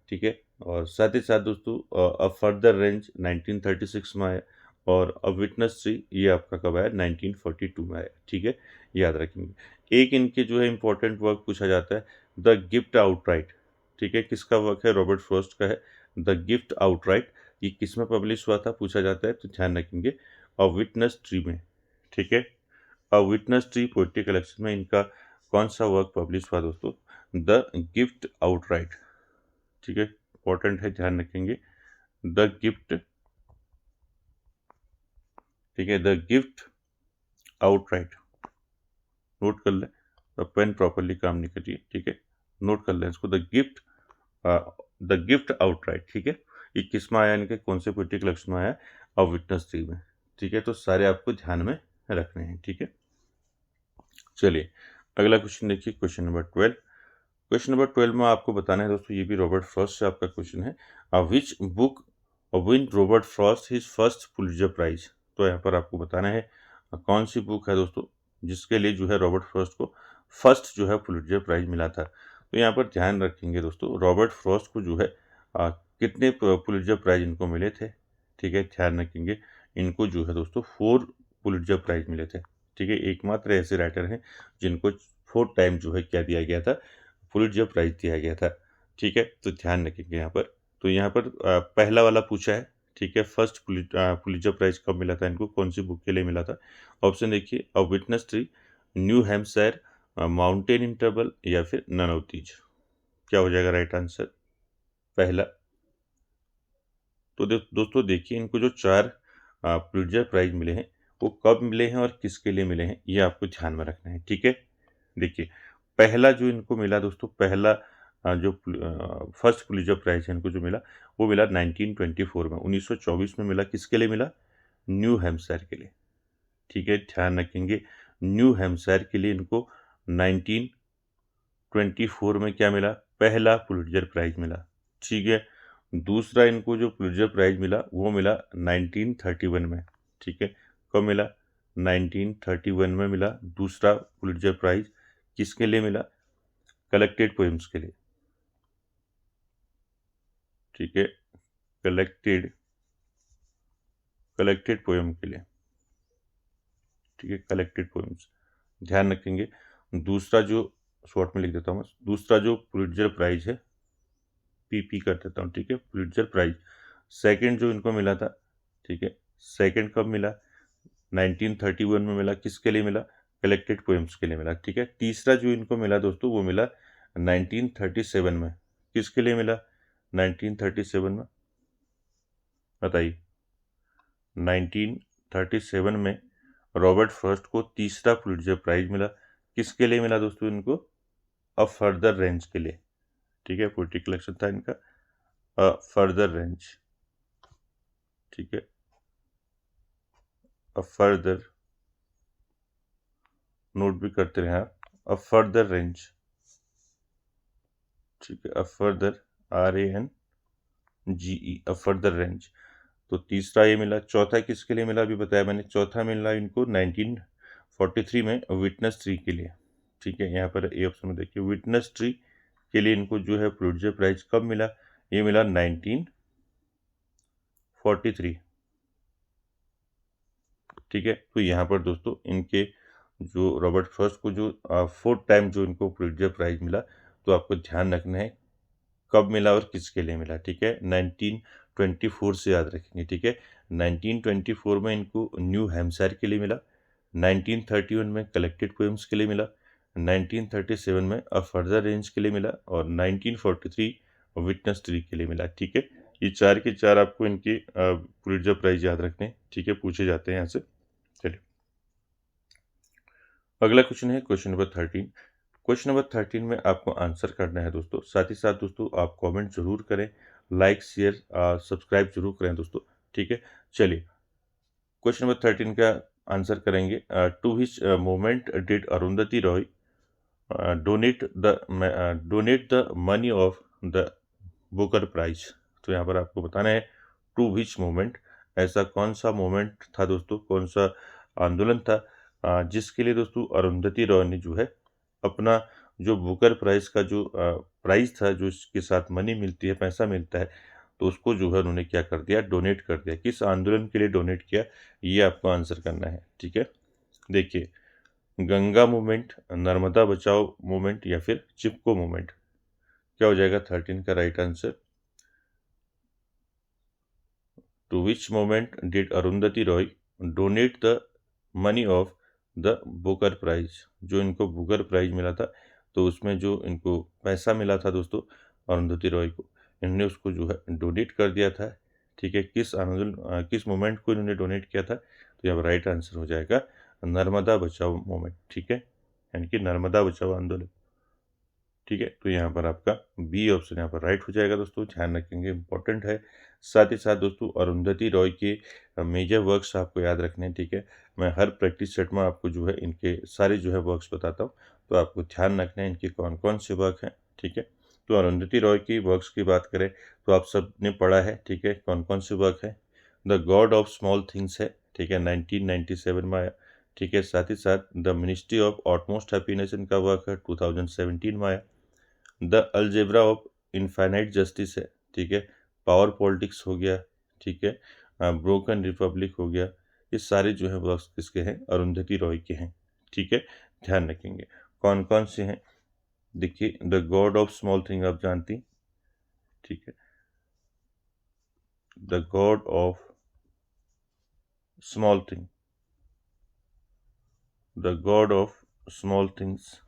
ठीक है। और साथ ही साथ दोस्तों अ फर्दर रेंज 1936 में आया। और अ विटनेस ट्री ये आपका कब आया, 1942 में आया। ठीक है, याद रखेंगे। एक इनके जो है इंपॉर्टेंट वर्क पूछा जाता है, द गिफ्ट आउटराइट। ठीक है, किसका वर्क है, रॉबर्ट फ्रॉस्ट का है, द गिफ्ट आउटराइट। ये किस में पब्लिश हुआ था पूछा जाता है, तो ध्यान रखेंगे अ विटनेस ट्री में। ठीक है, a witness tree poetry collection में इनका कौन सा वर्क पब्लिश हुआ दोस्तों, द गिफ्ट आउटराइट। ठीक है, इंपॉर्टेंट है, ध्यान रखेंगे, द गिफ्ट। ठीक है, द गिफ्ट आउटराइट। नोट कर लें, पेन प्रॉपरली काम नहीं कर रही है। ठीक है, नोट कर लें इसको, द गिफ्ट आउटराइट। ठीक है, ये किस में आया, इनके कौन से पोएट्री कलेक्शन में आया, अ विटनेस ट्री में। ठीक है, तो सारे आपको ध्यान में रखने हैं। ठीक है, चलिए अगला क्वेश्चन देखिए, क्वेश्चन नंबर 12। क्वेश्चन नंबर 12 में आपको बताना है दोस्तों, ये भी रॉबर्ट फ्रॉस्ट से आपका क्वेश्चन है, which book win Robert Frost his first Pulitzer Prize. तो यहाँ पर आपको बताना है कौन सी बुक है दोस्तों जिसके लिए जो है रॉबर्ट फ्रॉस्ट को फर्स्ट जो है पुलित्जर प्राइज मिला था। तो यहाँ पर ध्यान रखेंगे दोस्तों, रॉबर्ट फ्रॉस्ट को जो है कितने पुलित्जर प्राइज इनको मिले थे। ठीक है, ध्यान रखेंगे, इनको जो है दोस्तों 4 पुलित्जर प्राइज मिले थे। ठीक है, एकमात्र ऐसे राइटर हैं जिनको 4 टाइम जो है क्या दिया गया था, पुलित्जर प्राइज दिया गया था। ठीक है, तो ध्यान रखेंगे यहाँ पर। तो यहाँ पर पहला वाला पूछा है। ठीक है, फर्स्ट पुलित्जर प्राइज कब मिला था इनको, कौन सी बुक के लिए मिला था। ऑप्शन देखिए, a witness tree, new Hampshire, mountain interval, या फिर नन ऑफ दीज। क्या हो जाएगा राइट आंसर, पहला। तो दोस्तों देखिए, इनको जो 4 पुलित्जर प्राइज मिले हैं वो कब मिले हैं और किसके लिए मिले हैं, ये आपको ध्यान में रखना है। ठीक है, देखिए पहला जो इनको मिला दोस्तों, पहला जो फर्स्ट पुलित्जर प्राइज है इनको जो मिला, वो मिला 1924 में, 1924 में मिला। किसके लिए मिला, न्यू हैम्पशायर के लिए। ठीक है, ध्यान रखेंगे, न्यू हैम्पशायर के लिए इनको 1924 में क्या मिला, पहला पुलित्जर प्राइज मिला। ठीक है, दूसरा इनको जो पुलित्जर प्राइज मिला वो मिला 1931 में। ठीक है, कब मिला, 1931 में मिला दूसरा पुलित्जर प्राइज। किसके लिए मिला, कलेक्टेड पोएम्स के लिए। ठीक है, कलेक्टेड पोएम के लिए। ठीक है, कलेक्टेड पोएम्स, ध्यान रखेंगे। दूसरा जो, शॉर्ट में लिख देता हूँ, दूसरा जो पुलित्जर प्राइज है, पीपी कर देता हूँ। ठीक है, पुलित्जर प्राइज सेकंड जो इनको मिला था। ठीक है, सेकंड कब मिला, 1931 में मिला। किसके लिए मिला, कलेक्टेड पोएम्स के लिए मिला। ठीक है, तीसरा जो इनको मिला दोस्तों वो मिला 1937 में। किसके लिए मिला, 1937 में, बताइए। 1937 में रॉबर्ट फ्रॉस्ट को तीसरा पुलित्जर प्राइज मिला। किसके लिए मिला दोस्तों इनको, अ फर्दर रेंज के लिए। ठीक है, पोएट्री कलेक्शन था इनका अ फर्दर रेंज। ठीक है, अ फर्दर, नोट भी करते रहे आप, अ फर्दर रेंज। ठीक है, a further, RANGE, a further range. तो तीसरा ये मिला। चौथा किसके लिए मिला, अभी बताया मैंने, चौथा मिला इनको 1943 में विटनेस ट्री के लिए। ठीक है, यहाँ पर ए ऑप्शन में देखिए, विटनेस ट्री के लिए इनको जो है पुलित्जर प्राइज कब मिला, ये मिला 1943। ठीक है, तो यहाँ पर दोस्तों इनके जो रॉबर्ट फ्रॉस्ट को जो 4 टाइम जो इनको पुलित्जर प्राइज मिला, तो आपको ध्यान रखना है कब मिला और किसके लिए मिला। ठीक है, 1924 से याद रखेंगे। ठीक है, 1924 में इनको न्यू हैम्पशायर के लिए मिला, 1931 में कलेक्टेड पोएम्स के लिए मिला, 1937 में अ फर्दर रेंज के लिए मिला, और 1943 विटनेस ट्री के लिए मिला। ठीक है, ये 4 के 4 आपको इनके पुलित्जर प्राइज याद रखने हैं। ठीक है, पूछे जाते हैं यहाँ से। चलिए अगला क्वेश्चन है, क्वेश्चन नंबर 13। क्वेश्चन नंबर 13 में आपको आंसर करना है दोस्तों। साथ ही साथ दोस्तों आप कमेंट जरूर करें, लाइक शेयर सब्सक्राइब जरूर करें दोस्तों। ठीक है, चलिए क्वेश्चन नंबर 13 का आंसर करेंगे। To which movement did Arundhati Roy donate the money of the Booker Prize. तो यहाँ पर आपको बताना है टू विच मूवमेंट, ऐसा कौन सा मूवमेंट था दोस्तों, कौन सा आंदोलन था जिसके लिए दोस्तों अरुंधति रॉय ने जो है अपना जो बुकर प्राइज का जो प्राइज था, जो इसके साथ मनी मिलती है, पैसा मिलता है, तो उसको जो है उन्होंने क्या कर दिया, डोनेट कर दिया। किस आंदोलन के लिए डोनेट किया, ये आपको आंसर करना है। ठीक है, देखिए, गंगा मूवमेंट, नर्मदा बचाओ मूवमेंट या फिर चिपको मूवमेंट। क्या हो जाएगा 13 का right answer. To which movement did Arundhati Roy donate the money of the Booker Prize. जो इनको बुकर प्राइज मिला था, तो उसमें जो इनको पैसा मिला था दोस्तों अरुंधति रॉय को, इन्होंने उसको जो है डोनेट कर दिया था। ठीक है, किस आंदोलन किस मूवमेंट को इन्होंने डोनेट किया था, तो यहाँ राइट आंसर हो जाएगा नर्मदा बचाओ मूवमेंट। ठीक है, यानी कि नर्मदा बचाओ आंदोलन। ठीक है, तो यहाँ पर आपका बी ऑप्शन यहाँ पर राइट हो जाएगा दोस्तों, ध्यान रखेंगे, इंपॉर्टेंट है। साथ ही साथ दोस्तों अरुंधति रॉय के मेजर वर्क्स आपको याद रखने हैं। ठीक है, मैं हर प्रैक्टिस सेट में आपको जो है इनके सारे जो है वर्क्स बताता हूँ, तो आपको ध्यान रखना है इनके कौन कौन से वर्क हैं। ठीक है, तो अरुंधति रॉय की वर्क्स की बात करें तो आप सब ने पढ़ा है। ठीक है, कौन कौन से वर्क है, the God of small things है। ठीक है, 1997 में आया। ठीक है, साथ ही साथ द मिनिस्ट्री ऑफ ऑटमोस्ट हैप्पीनेस इनका वर्क है, 2017 में आया। The algebra of infinite justice है। ठीक है, पावर पॉलिटिक्स हो गया। ठीक है, ब्रोकन रिपब्लिक हो गया। ये सारे जो है वर्क्स किसके हैं, अरुंधति रॉय के हैं। ठीक है, ध्यान रखेंगे कौन कौन से हैं। देखिए, the God of small thing आप जानती। ठीक है, the God of small thing, the God of small things.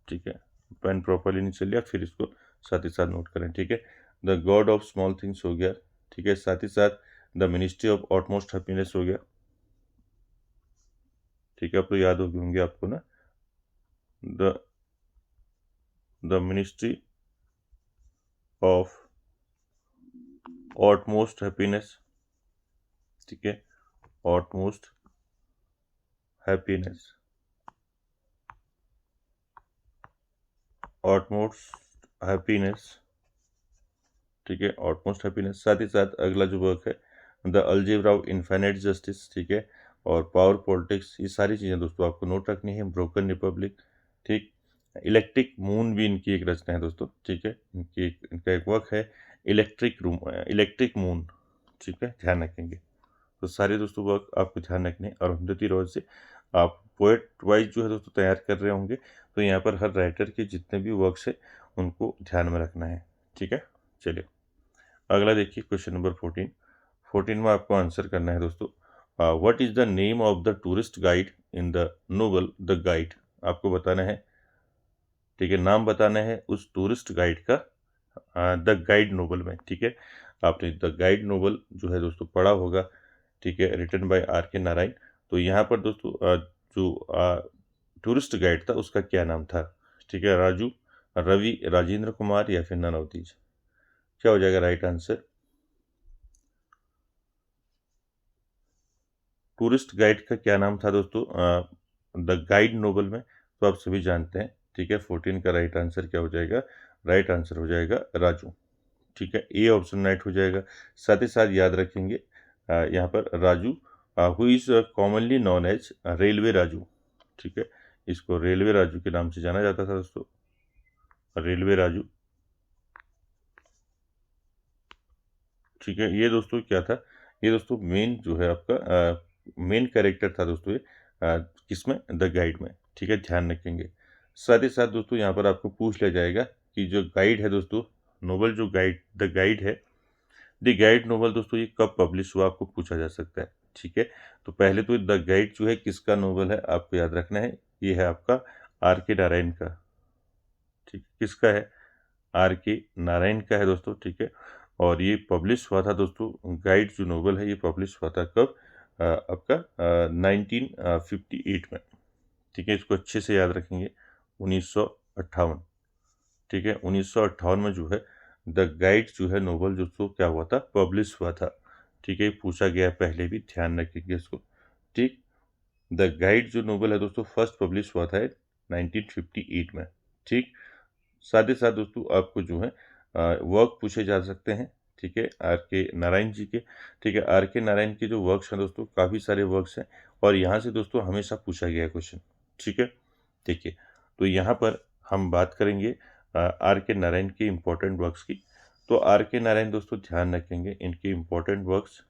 ठीक है, पेन प्रॉपरली नहीं चल लिया, फिर इसको साथ ही साथ नोट करें। ठीक है, the God of small things हो गया। ठीक है, साथ ही साथ द मिनिस्ट्री ऑफ ऑटमोस्ट हैप्पीनेस हो गया। ठीक है, अब तो याद होंगे आपको ना, द मिनिस्ट्री ऑफ ऑटमोस्ट हैप्पीनेस। ठीक है, ऑटमोस्ट हैप्पीनेस, ऑटमोस्ट हैप्पीनेस। ठीक है, ऑटमोस्ट हैप्पीनेस। साथ ही साथ अगला जो वर्क है the algebra of infinite justice. ठीक है, और पावर पॉलिटिक्स, ये सारी चीज़ें दोस्तों आपको नोट रखनी है। Broken Republic. ठीक, इलेक्ट्रिक मून भी इनकी एक रचना है दोस्तों। ठीक है, इनका एक वर्क है इलेक्ट्रिक मून। ठीक है, ध्यान रखेंगे। तो सारे दोस्तों वर्क आपको ध्यान रखने हैं। अरुंधति रॉय से आप पोएट वाइज जो है दोस्तों तैयार कर रहे होंगे, तो यहाँ पर हर राइटर के जितने भी वर्क्स है उनको ध्यान में रखना है। ठीक है, चलिए अगला देखिए, क्वेश्चन नंबर 14 में आपको आंसर करना है दोस्तों। What is the name of the tourist guide in the novel the guide. आपको बताना है। ठीक है, नाम बताना है उस टूरिस्ट गाइड का द गाइड नोवेल में। ठीक है, आपने द गाइड नोवेल जो है दोस्तों पढ़ा होगा। ठीक है, रिटन बाय R.K. नारायण। तो यहाँ पर दोस्तों जो टूरिस्ट गाइड था उसका क्या नाम था। ठीक है, राजू, रवि, राजेंद्र कुमार या फिर नन ऑफ दीज। क्या हो जाएगा राइट आंसर। टूरिस्ट गाइड का क्या नाम था दोस्तों द गाइड नोवेल में, तो आप सभी जानते हैं। ठीक है, 14 का राइट आंसर क्या हो जाएगा, राइट आंसर हो जाएगा राजू। ठीक है, ए ऑप्शन राइट हो जाएगा। साथ ही साथ याद रखेंगे यहाँ पर Raju who is commonly known as railway Raju. ठीक है, इसको रेलवे राजू के नाम से जाना जाता था दोस्तों, रेलवे राजू। ठीक है, ये दोस्तों क्या था, ये दोस्तों मेन जो है आपका मेन कैरेक्टर था दोस्तों ये किसमें, द गाइड में। ठीक है, ध्यान रखेंगे। साथ ही साथ दोस्तों यहाँ पर आपको पूछ लिया जाएगा कि जो गाइड है दोस्तों, नोवेल जो गाइड द गाइड है, द गाइड नोवेल दोस्तों ये कब पब्लिश हुआ आपको पूछा जा सकता है। ठीक है, तो पहले तो द गाइड जो है किसका नोवेल है आपको याद रखना है, ये है आपका R.K. नारायण का। ठीक, किसका है, R.K. नारायण का है दोस्तों। ठीक है, और ये पब्लिश हुआ था दोस्तों, गाइड जो नोवेल है ये पब्लिश हुआ था कब, आपका 1958 में। ठीक है, इसको अच्छे से याद रखेंगे, 1958। ठीक है, 1958 में जो है द गाइड जो है नोवेल दोस्तों क्या हुआ था, पब्लिश हुआ था। ठीक है, पूछा गया पहले भी, ध्यान रखेंगे इसको। ठीक, द गाइड जो नोवेल है दोस्तों फर्स्ट पब्लिश हुआ था 1958 में। ठीक, साथ ही साथ दोस्तों आपको जो है वर्क पूछे जा सकते हैं। ठीक है, R.K. नारायण जी के। ठीक है, R.K. नारायण के जो वर्क्स हैं दोस्तों काफ़ी सारे वर्क्स हैं, और यहाँ से दोस्तों हमेशा पूछा गया है क्वेश्चन। ठीक है, देखिए, तो यहाँ पर हम बात करेंगे R.K. नारायण के इम्पोर्टेंट वर्क्स की। तो आर के नारायण दोस्तों ध्यान रखेंगे इनके इम्पोर्टेंट वर्क्स,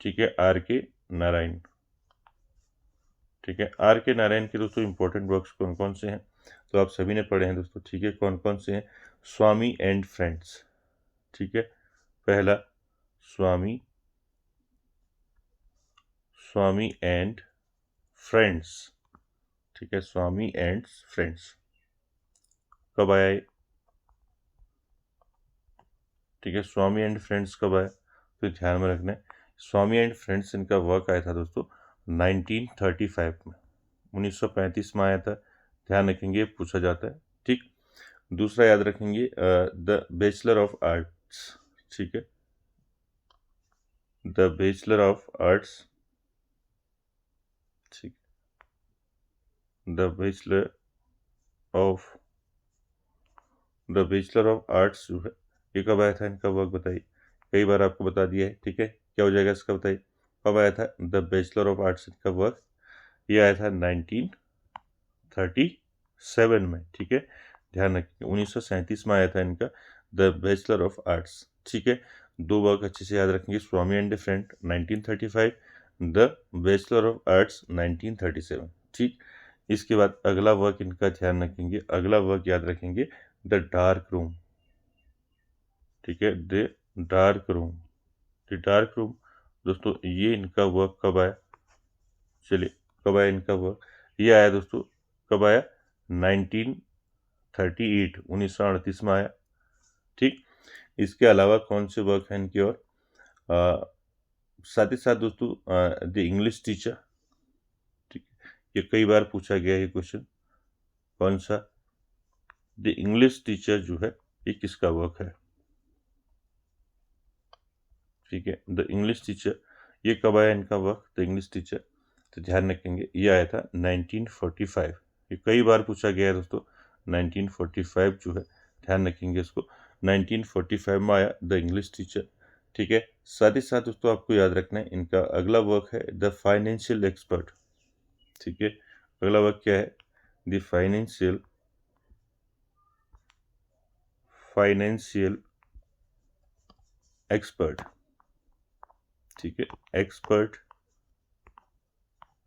ठीक है, आर के नारायण, ठीक है। आर के नारायण के दोस्तों इम्पोर्टेंट वर्क्स कौन कौन से हैं, तो आप सभी ने पढ़े हैं दोस्तों, ठीक है। कौन कौन से हैं? स्वामी एंड फ्रेंड्स, ठीक है। पहला स्वामी, स्वामी एंड फ्रेंड्स, ठीक है, स्वामी एंड फ्रेंड्स कब आया ये? ठीक है, स्वामी एंड फ्रेंड्स कब आया? तो ध्यान में रखना है, स्वामी एंड फ्रेंड्स इनका वर्क आया था दोस्तों 1935 में, 1935 में आया था। ध्यान रखेंगे, पूछा जाता है, ठीक। दूसरा याद रखेंगे द बैचलर ऑफ आर्ट्स, ठीक है, द बैचलर ऑफ आर्ट्स, ठीक, द बैचलर ऑफ आर्ट्स जो है ये कब आया था? इनका वर्क बताइए। कई बार आपको बता दिया है, ठीक है, क्या हो जाएगा इसका बताइए, कब आया था द बैचलर ऑफ आर्ट्स इनका वर्क? ये आया था 1937 में, ठीक है। ध्यान रखिए 1937 में आया था इनका द बैचलर ऑफ आर्ट्स, ठीक है। दो वर्क अच्छे से याद रखेंगे, Swami and friend 1935, the bachelor of arts 1937, ठीक। इसके बाद अगला वर्क इनका ध्यान रखेंगे, अगला वर्क याद रखेंगे द डार्क रूम, ठीक है, the dark room, the dark room दोस्तों ये इनका वर्क कब आया? चलिए, कब आया इनका वर्क? ये आया दोस्तों, कब आया? 1938, 1938 में आया, ठीक। इसके अलावा कौन से वर्क हैं इनके? और साथ ही साथ दोस्तों द इंग्लिश टीचर, ठीक, ये कई बार पूछा गया ये क्वेश्चन, कौन सा? द इंग्लिश टीचर जो है ये किसका वर्क है? ठीक है, द इंग्लिश टीचर ये कब आया इनका वर्क, द इंग्लिश टीचर? तो ध्यान रखेंगे ये आया था 1945, ये कई बार पूछा गया है दोस्तों, 1945 जो है, ध्यान रखेंगे इसको, 1945 में आया द इंग्लिश टीचर, ठीक है। साथ ही साथ दोस्तों आपको याद रखना है इनका अगला वर्क है द फाइनेंशियल एक्सपर्ट, ठीक है। अगला वर्क क्या है? द फाइनेंशियल एक्सपर्ट, ठीक है, एक्सपर्ट,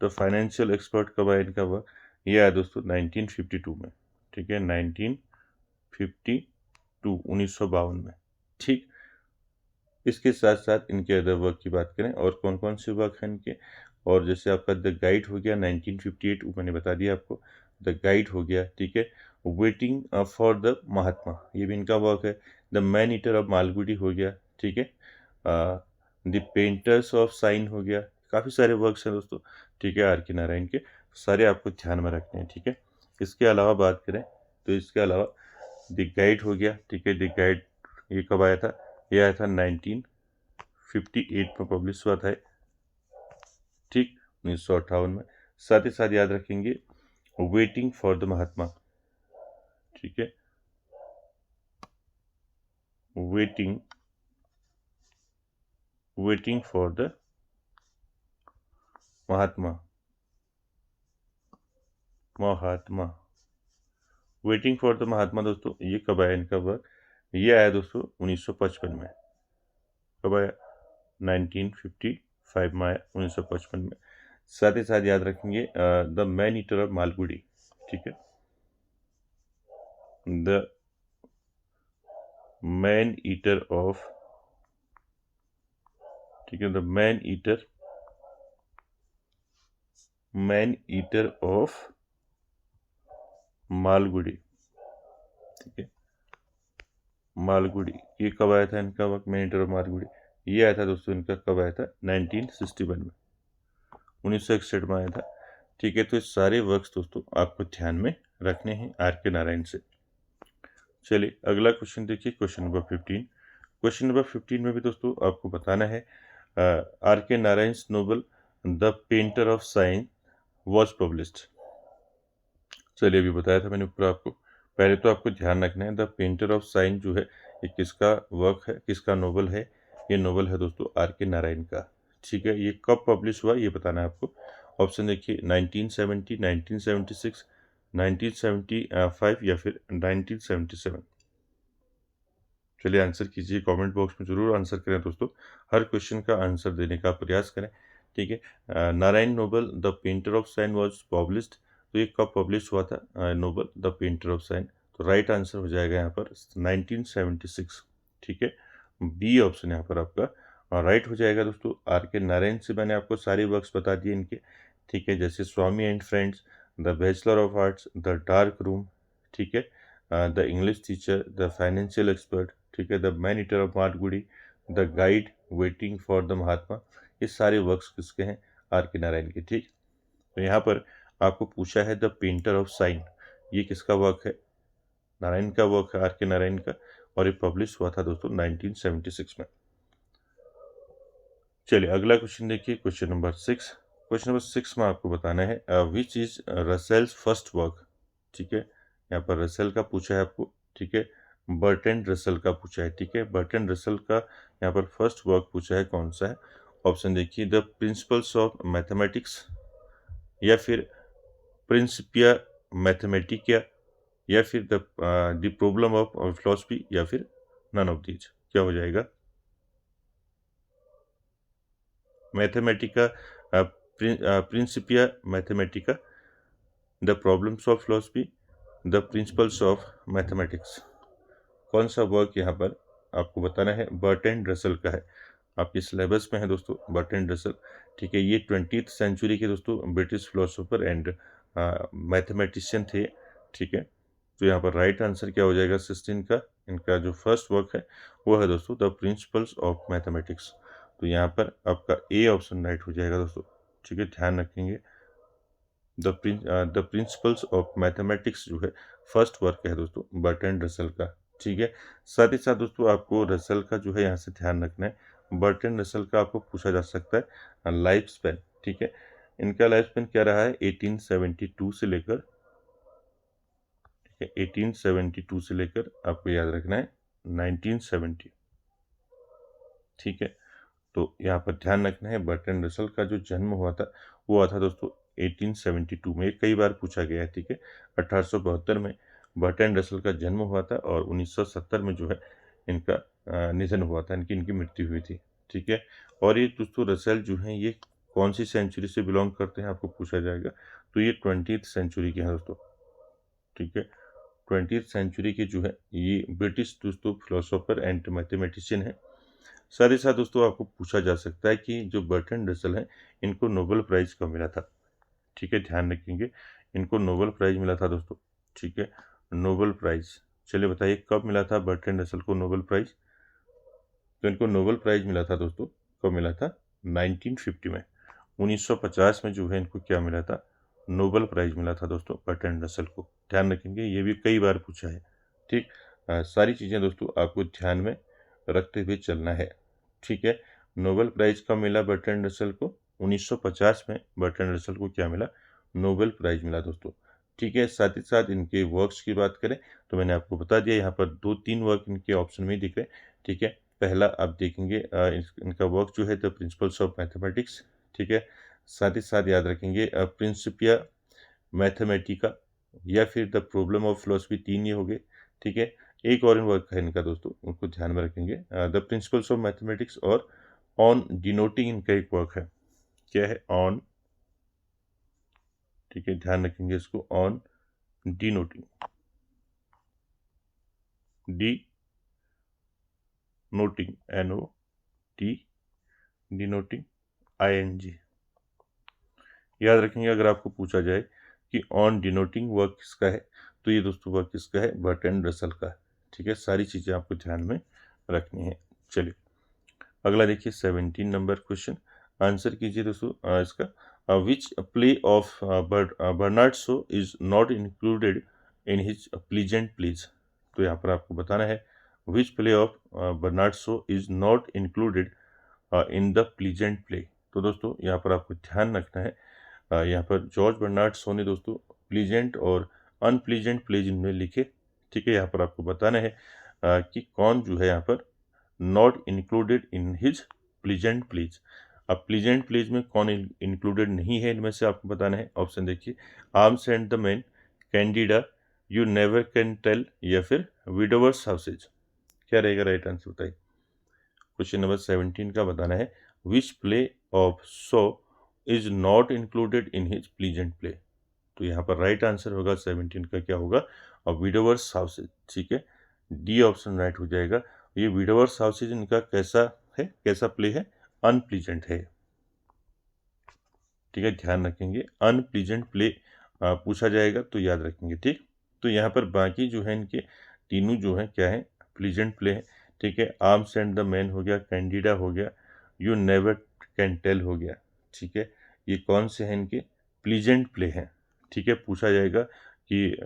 द फाइनेंशियल एक्सपर्ट कब आया इनका वर्क? ये आया दोस्तों 1952 में, ठीक है, 1952, 1952 में, ठीक। इसके साथ साथ इनके अदर वर्क की बात करें और कौन कौन से वर्क हैं इनके, और जैसे आपका द गाइड हो गया 1958, मैंने बता दिया आपको, द गाइड हो गया, ठीक है। वेटिंग फॉर द महात्मा ये भी इनका वर्क है। The man eater of Malgudi हो गया, ठीक है। द पेंटर्स ऑफ साइन हो गया। काफ़ी सारे वर्क्स हैं दोस्तों, ठीक है, आर के नारायण के, सारे आपको ध्यान में रखने हैं, ठीक है। इसके अलावा बात करें तो इसके अलावा द गाइड हो गया, ठीक है, द गाइड ये कब आया था? ये आया था 1958 में पब्लिश हुआ था, ठीक, 1958 में। साथ ही साथ याद रखेंगे वेटिंग फॉर द महात्मा, ठीक है, waiting for the Mahatma, waiting for the Mahatma दोस्तों ये कब आया इनका वर्क? ये आया दोस्तों 1955 में। कब आया? 1955 में आया, 1955 में। साथ ही साथ याद रखेंगे the man eater of Malgudi, ठीक है, द मैन ईटर ऑफ, ठीक है, the man eater of Malgudi, ठीक है, मालगुडी ये कब आया था इनका work? Man eater of Malgudi ये आया था दोस्तों इनका कब आया था? 1961 में, 1961 में आया था, ठीक है। तो ये सारे वर्क्स दोस्तों आपको ध्यान में रखने हैं आर के नारायण से। चलिए अगला क्वेश्चन देखिए, क्वेश्चन नंबर 15। क्वेश्चन नंबर 15 में भी दोस्तों आपको बताना है आर के Narayan novel the painter of sign was published. चलिए अभी बताया था मैंने ऊपर आपको, पहले तो आपको ध्यान रखना है द पेंटर ऑफ साइन जो है ये किसका वर्क है, किसका नोवेल है? ये नोवेल है दोस्तों आर के नारायण का, ठीक है। ये कब पब्लिश हुआ ये बताना है आपको। ऑप्शन देखिए 1970, 1976, 1975 या फिर 1977। चलिए आंसर कीजिए, कमेंट बॉक्स में ज़रूर आंसर करें दोस्तों, हर क्वेश्चन का आंसर देने का प्रयास करें, ठीक है। Narayan novel the painter of sign was published, तो ये कब पब्लिश हुआ था novel the painter of sign? तो राइट आंसर हो जाएगा यहाँ पर 1976, ठीक है। बी ऑप्शन यहाँ पर आपका राइट हो जाएगा दोस्तों। आर के नारायण से मैंने आपको सारे वर्क्स बता दिए इनके, ठीक है, जैसे Swami and friends, the bachelor of arts, the dark room, ठीक है, the English teacher, the financial expert, ठीक है, the man eater of Malgudi, the guide, waiting for the Mahatma, ये सारे वर्क्स किसके हैं? आर के नारायण के, ठीक। तो यहाँ पर आपको पूछा है द पेंटर ऑफ साइन, ये किसका वर्क है? नारायण का वर्क है, आर के नारायण का, और ये पब्लिश हुआ था दोस्तों 1976 में। चलिए अगला क्वेश्चन देखिए, क्वेश्चन नंबर 6। क्वेश्चन नंबर 6 में आपको बताना है which is Russell's first work, ठीक है। यहाँ पर रसेल का पूछा है आपको, ठीक है, बर्ट्रैंड रसेल का पूछा है, ठीक है। बर्ट्रैंड रसेल का यहाँ पर फर्स्ट वर्क पूछा है, कौन सा है? ऑप्शन देखिए, द प्रिंसिपल्स ऑफ मैथमेटिक्स, या फिर प्रिंसिपिया मैथमेटिकिया, या फिर द प्रॉब्लम ऑफ फिलोसफी, या फिर नन ऑफ दीज। क्या हो जाएगा? Mathematica, Principia Mathematica, the problems of philosophy, the principles of mathematics. कौन सा वर्क यहाँ पर आपको बताना है? बर्ट्रैंड रसेल का है, आपके सिलेबस में है दोस्तों बर्ट्रैंड रसेल, ठीक है। ये 20th सेंचुरी के दोस्तों ब्रिटिश फिलोसोफर एंड मैथमेटिशियन थे, ठीक है। तो यहाँ पर राइट आंसर क्या हो जाएगा 16 का? इनका जो फर्स्ट वर्क है वो है दोस्तों द प्रिंसिपल्स ऑफ मैथमेटिक्स। तो यहाँ पर आपका ए ऑप्शन राइट हो जाएगा दोस्तों, ठीक है, ध्यान रखेंगे। द प्रिंसिपल्स ऑफ मैथमेटिक्स जो है फर्स्ट वर्क है दोस्तों बर्ट्रैंड रसेल का, ठीक है। साथ ही साथ दोस्तों आपको रसेल का जो है यहाँ से ध्यान रखना है, बर्ट्रैंड रसेल का आपको पूछा जा सकता है लाइफ स्पेन, ठीक है। इनका लाइफ स्पेन क्या रहा है 1872 से लेकर, 1872 से लेकर आपको याद रखना है 1970, ठीक है। तो यहाँ पर ध्यान रखना है बर्ट्रैंड रसेल का जो जन्म हुआ था वो हुआ था दोस्तों 1872 में, कई बार पूछा गया है, ठीक है। 1872 में बर्ट्रैंड रसेल का जन्म हुआ था और 1970 में जो है इनका निधन हुआ था, इनकी मृत्यु हुई थी, ठीक है। और ये दोस्तों रसेल जो हैं ये कौन सी सेंचुरी से बिलोंग करते हैं आपको पूछा जाएगा, तो ये 20th सेंचुरी के हैं दोस्तों, ठीक है। 20th सेंचुरी के जो है ये ब्रिटिश दोस्तों फिलोसोफर एंड मैथमेटिशियन है। साथ ही साथ दोस्तों आपको पूछा जा सकता है कि जो बर्ट्रैंड रसेल हैं इनको नोबेल प्राइज कब मिला था, ठीक है, ध्यान रखेंगे। इनको नोबेल प्राइज मिला था दोस्तों, ठीक है, नोबेल प्राइज। चलिए बताइए कब मिला था बर्ट्रैंड रसेल को नोबेल प्राइज? तो इनको नोबेल प्राइज मिला था दोस्तों, कब मिला था? 1950 में, 1950 में जो है इनको क्या मिला था? नोबेल प्राइज मिला था दोस्तों बर्ट्रैंड रसेल को, ध्यान रखेंगे, ये भी कई बार पूछा है, ठीक। सारी चीज़ें दोस्तों आपको ध्यान में रखते हुए चलना है, ठीक है। नोबेल प्राइज कब मिला बर्ट्रैंड रसेल को? 1950 में बर्ट्रैंड रसेल को क्या मिला? नोबेल प्राइज मिला दोस्तों, ठीक है। साथ ही साथ इनके वर्क्स की बात करें तो मैंने आपको बता दिया, यहाँ पर 2-3 वर्क इनके ऑप्शन में ही दिख रहे हैं, ठीक है। पहला आप देखेंगे इनका वर्क जो है द प्रिंसिपल्स ऑफ मैथमेटिक्स, ठीक है। साथ ही साथ याद रखेंगे प्रिंसिपिया मैथमेटिका, या फिर द प्रॉब्लम ऑफ फिलोसफी, 3 ये हो गए, ठीक है। एक और वर्क है इनका दोस्तों, उनको ध्यान में रखेंगे द प्रिंसिपल्स ऑफ मैथमेटिक्स, और ऑन डिनोटिंग इनका एक वर्क है, क्या है? ऑन, ठीक है, ध्यान रखेंगे इसको, on denoting, D noting, NOT, denoting ING। याद रखेंगे अगर आपको पूछा जाए कि ऑन डिनोटिंग वर्क किसका है, तो ये दोस्तों वर्क किसका है? बर्ट्रैंड रसेल का है, ठीक है। सारी चीज़ें आपको ध्यान में रखनी है। चलिए अगला देखिए 17 नंबर क्वेश्चन, आंसर कीजिए दोस्तों इसका। Which play of Bernard Shaw is not included in his pleasant please. तो यहाँ पर आपको बताना है which play of Bernard Shaw is not included in the pleasant play. तो दोस्तों यहाँ पर आपको ध्यान रखना है, यहाँ पर जॉर्ज बर्नार्ड शो ने दोस्तों प्लीजेंट और अनप्लीजेंट प्लेज इनमें लिखे, ठीक है। यहाँ पर आपको बताना है कि कौन जो है यहाँ पर not included in his pleasant plays. अब प्लीजेंट प्लेज में कौन इंक्लूडेड नहीं है इनमें से आपको बताना है। ऑप्शन देखिए, arms and the man, Candida, you never can tell, या फिर विडोवर्स हाउसेज। क्या रहेगा राइट आंसर बताइए। क्वेश्चन नंबर 17 का बताना है, which play of Shaw is not included in his pleasant play. तो यहाँ पर राइट आंसर होगा 17 का क्या होगा, विडोवर्स हाउसेज। ठीक है, डी ऑप्शन राइट हो जाएगा। ये विडोवर्स हाउसेज इनका कैसा है, कैसा प्ले है, अनप्लीजेंट है। ठीक है, ध्यान रखेंगे, अनप्लीजेंट प्ले पूछा जाएगा तो याद रखेंगे। ठीक, तो यहाँ पर बाकी जो है इनके तीनों जो है क्या है, प्लीजेंट प्ले है। ठीक है, आर्म्स एंड द मैन हो गया, कैंडिडा हो गया, यू नेवर कैन टेल हो गया। ठीक है, ये कौन से हैं इनके प्लीजेंट प्ले हैं। ठीक है, पूछा जाएगा कि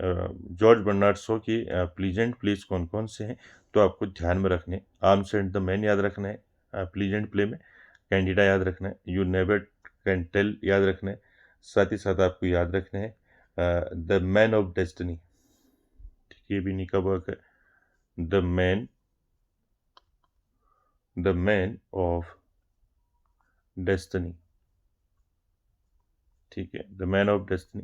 जॉर्ज बर्नार्ड शो की प्लीजेंट प्लेस कौन कौन से हैं, तो आपको ध्यान में रखने, आर्म्स एंड द मैन याद रखना है प्लीजेंट प्ले में, कैंडिडा याद रखना है, यू नेवर कैन टेल याद रखना है, साथ ही साथ आपको याद रखना है द मैन ऑफ डेस्टिनी। ठीक है, ये भी इन्हीं का वर्क है, द मैन ऑफ डेस्टिनी। ठीक है, द मैन ऑफ डेस्टिनी।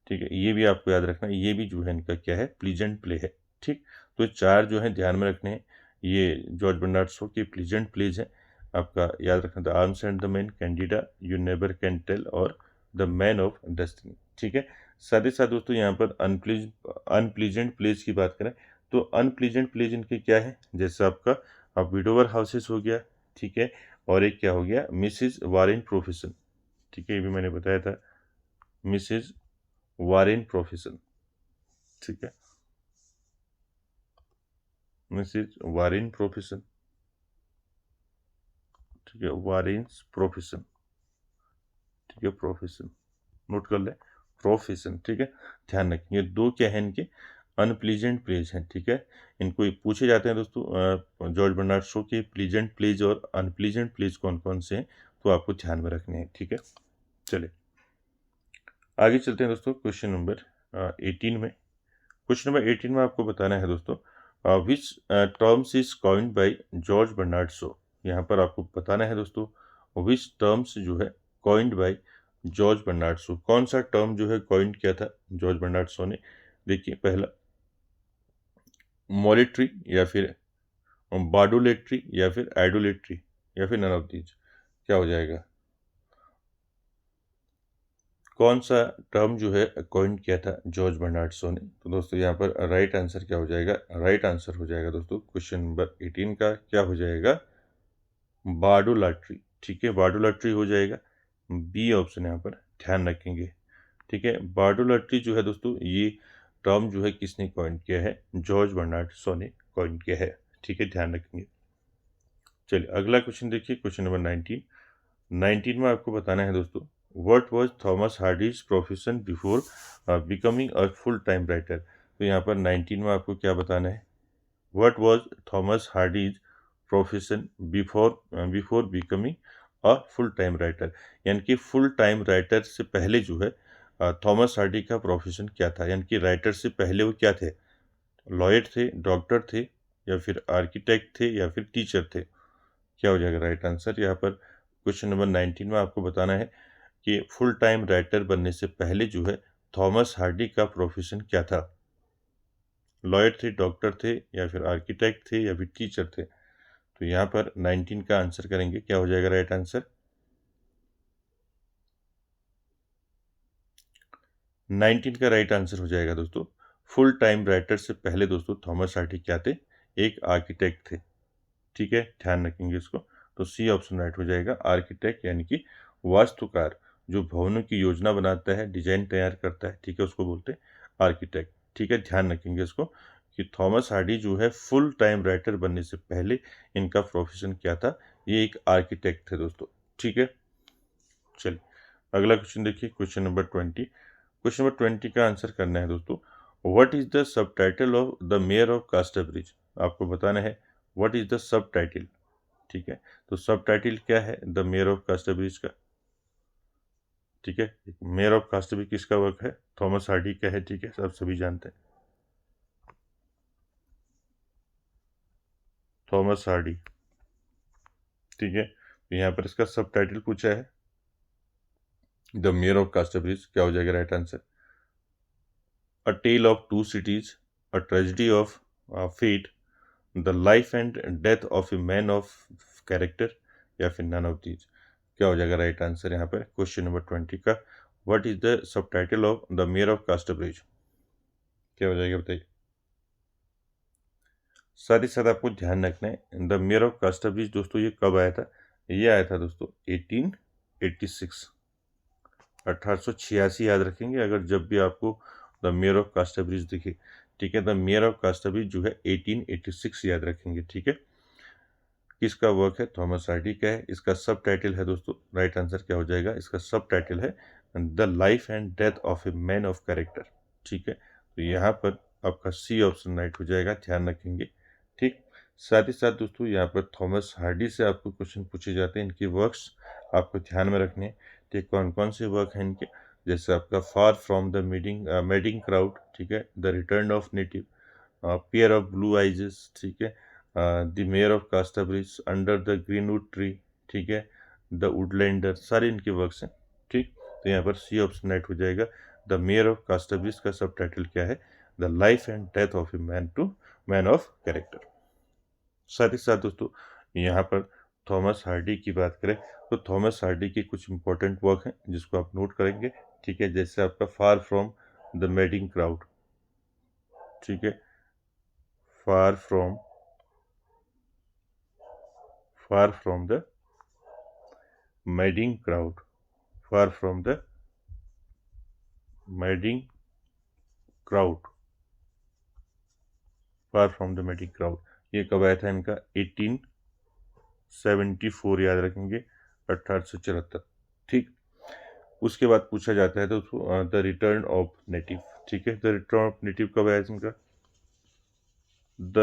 ठीक है, ये भी आपको याद रखना है, ये भी जो है इनका क्या है, प्लीजेंट प्ले है। ठीक, तो चार जो है ध्यान में रखने हैं, ये जॉर्ज बर्नार्ड शो की प्लीजेंट प्लेज है, आपका याद रखना the arms and the man, Candida, you never can tell और द मैन ऑफ डेस्टिनी। ठीक है, साथ ही साथ दोस्तों यहाँ पर अनप्लीजेंट प्लेज की बात करें तो अनप्लीजेंट प्लेज इनके क्या है, जैसे आपका विडोवर हाउसेस हो गया। ठीक है, और एक क्या हो गया, मिसिज वारेन प्रोफेशन। ठीक है, ये भी मैंने बताया था, मिसिज वारेन प्रोफेशन। ठीक है, मिसिज वारेन प्रोफेशन। ठीक है, वारेन्स प्रोफेशन। ठीक है, प्रोफेशन नोट कर ले, प्रोफेशन। ठीक है, ध्यान रखिए, दो क्या है इनके अनप्लीजेंट प्लेज हैं। ठीक है, इनको पूछे जाते हैं दोस्तों जॉर्ज बर्नार्ड शो के प्लीजेंट प्लेज और अनप्लीजेंट प्लेज कौन कौन से हैं, तो आपको ध्यान में रखने हैं। ठीक है, चलिए आगे चलते हैं दोस्तों क्वेश्चन नंबर 18 में। क्वेश्चन नंबर 18 में आपको बताना है दोस्तों, which terms is coined by George Bernard Shaw. यहाँ पर आपको बताना है दोस्तों, विच टर्म्स जो है coined by George Bernard Shaw, कौन सा टर्म जो है कॉइंड किया था जॉर्ज बर्नार्ड शो ने। देखिए, पहला मॉलिट्री या फिर बार्डोलेट्री या फिर आइडोलेट्री या फिर नन ऑफ दीज, क्या हो जाएगा, कौन सा टर्म जो है कॉइन किया था जॉर्ज बर्नार्ड शो ने। तो दोस्तों यहाँ पर राइट आंसर क्या हो जाएगा, राइट आंसर हो जाएगा दोस्तों क्वेश्चन नंबर 18 का क्या हो जाएगा, बार्डोलाट्री। ठीक है, बार्डोलाट्री हो जाएगा, बी ऑप्शन यहाँ पर ध्यान रखेंगे। ठीक है, बार्डोलाट्री जो है दोस्तों, ये टर्म जो है किसने कॉइन किया है, जॉर्ज बर्नार्ड शो ने कॉइन किया है। ठीक है, ध्यान रखेंगे। चलिए अगला क्वेश्चन देखिए, क्वेश्चन नंबर 19 में आपको बताना है दोस्तों, what was Thomas Hardy's profession before becoming a full time writer. तो यहाँ पर 19 में आपको क्या बताना है, what was Thomas Hardy's profession before becoming a full time writer, यानी कि फुल टाइम राइटर से पहले जो है थॉमस हार्डी का प्रोफेशन क्या था, यानी कि राइटर से पहले वो क्या थे, लॉयर थे, डॉक्टर थे, या फिर आर्किटेक्ट थे, या फिर टीचर थे। क्या हो जाएगा राइट आंसर। यहाँ पर क्वेश्चन नंबर 19 में आपको बताना है कि फुल टाइम राइटर बनने से पहले जो है थॉमस हार्डी का प्रोफेशन क्या था, लॉयर थे, डॉक्टर थे, या फिर आर्किटेक्ट थे, या फिर टीचर थे। तो यहाँ पर 19 का आंसर करेंगे, क्या हो जाएगा राइट आंसर, 19 का राइट आंसर हो जाएगा दोस्तों, फुल टाइम राइटर से पहले दोस्तों थॉमस हार्डी क्या थे, एक आर्किटेक्ट थे। ठीक है, ध्यान रखेंगे इसको, तो सी ऑप्शन राइट हो जाएगा, आर्किटेक्ट यानी कि वास्तुकार, जो भवनों की योजना बनाता है, डिजाइन तैयार करता है। ठीक है, उसको बोलते हैं आर्किटेक्ट। ठीक है, ध्यान रखेंगे इसको कि थॉमस हार्डी जो है फुल टाइम राइटर बनने से पहले इनका प्रोफेशन क्या था, ये एक आर्किटेक्ट थे दोस्तों। ठीक है, चलिए अगला क्वेश्चन देखिए, क्वेश्चन नंबर 20। क्वेश्चन नंबर 20 का आंसर करना है दोस्तों, what is the subtitle of the mayor of Casterbridge. आपको बताना है what is the subtitle. ठीक है, तो सब टाइटल क्या है द मेयर ऑफ कास्टाब्रिज का। ठीक है, मेयर ऑफ कास्टाब्रिज किसका वर्क है, थॉमस हार्डी का है। ठीक है, सब सभी जानते हैं, थॉमस हार्डी। ठीक है, तो यहाँ पर इसका सब टाइटल पूछा है द मेयर ऑफ कास्टाब्रिज, क्या हो जाएगा right answer, a tale of two cities, a tragedy of fate, the life and death of a man of character, या फिर नन ऑफ दीज। क्या हो जाएगा राइट आंसर यहाँ पर क्वेश्चन नंबर 20 का? What is the subtitle of the mayor of Casterbridge? क्या हो जाएगा बताइए। साथ ही साथ आपको ध्यान रखना है द मेयर ऑफ कास्टब्रिज दोस्तों ये कब आया था? ये आया था दोस्तों 1886, 1886 याद रखेंगे अगर जब भी आपको द मेयर ऑफ कास्टब्रिज दिखे। ठीक है, द मेयर ऑफ कास्टब्रिज जो है 1886 याद रखेंगे। ठीक है, किसका वर्क है? थॉमस हार्डी का है। इसका सब टाइटल है दोस्तों, राइट आंसर क्या हो जाएगा? इसका सब टाइटल है the life and death of a man of character. ठीक है, तो यहाँ पर आपका सी ऑप्शन राइट हो जाएगा, ध्यान रखेंगे। ठीक, साथ ही साथ दोस्तों यहाँ पर थॉमस हार्डी से आपको क्वेश्चन पूछे जाते हैं, इनके वर्क्स आपको ध्यान में रखने हैं। ठीक, कौन कौन से वर्क हैं इनके? जैसे आपका far from the madding crowd, ठीक है, the return of native, pair of blue eyes, ठीक है, the mayor of Casterbridge, under the greenwood tree, ठीक है, द वुडलैंडर, सारे इनके वर्क्स हैं। ठीक, तो यहाँ पर सी ऑप्शन राइट हो जाएगा। द मेयर ऑफ कास्टब्रिज का सब टाइटल क्या है? The life and death of a man of character. साथ ही साथ दोस्तों यहाँ पर थॉमस हार्डी की बात करें तो थॉमस हार्डी के कुछ इंपॉर्टेंट वर्क हैं जिसको आप नोट करेंगे। ठीक है, जैसे आपका far from the madding crowd, ठीक है, फार from the madding crowd, far from the madding crowd, far from the madding crowd, ये कब आया था इनका? 1874 याद रखेंगे, 1874। ठीक, उसके बाद पूछा जाता है तो द रिटर्न ऑफ नेटिव। ठीक है, द रिटर्न ऑफ नेटिव कब आया इनका? द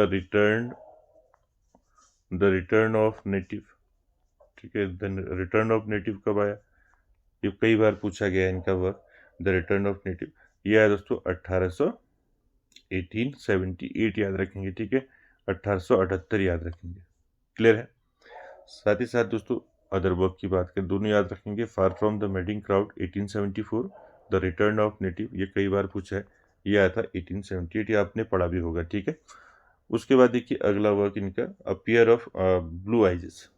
रिटर्न ऑफ नेटिव, ठीक है, द रिटर्न ऑफ नेटिव कब आया? ये कई बार पूछा गया है इनका work, the return of native. ये आया दोस्तों 1878 याद रखेंगे। ठीक है, 1878 याद रखेंगे। क्लियर है? साथ ही साथ दोस्तों अदर वर्क की बात करें, दोनों याद रखेंगे। फार from the madding crowd 1874, the return of native ये कई बार पूछा है, ये आया था 1878, ये आपने पढ़ा भी होगा। ठीक है, उसके बाद देखिए अगला वर्क इनका a pair of blue eyes.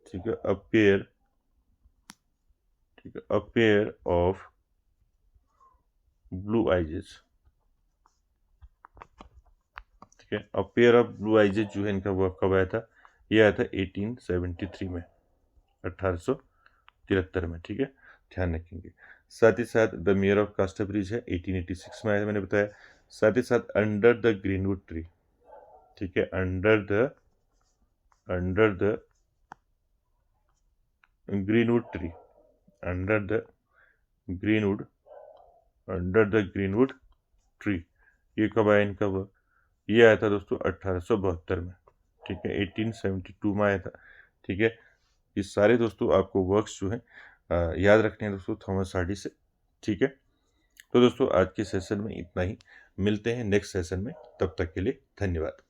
ठीक है, a pair of blue eyes. ठीक है, अ पेयर ऑफ ब्लू आइजेस जो है इनका वर्क कब आया था? ये आया था 1873 में, 1873 में। ठीक है, ध्यान रखेंगे। साथ ही साथ द मेयर ऑफ कास्टब्रिज है 1886 में आया, मैंने बताया। साथ ही साथ अंडर द ग्रीनवुड ट्री, ठीक है, under the greenwood tree, under the greenwood tree, ये कब आया इनका वर्क? ये आया था दोस्तों 1872 में। ठीक है, 1872 में आया था। ठीक है, ये सारे दोस्तों आपको वर्क्स जो हैं याद रखने हैं दोस्तों थॉमस हार्डी से। ठीक है, तो दोस्तों आज के सेशन में इतना ही, मिलते हैं नेक्स्ट सेशन में, तब तक के लिए धन्यवाद।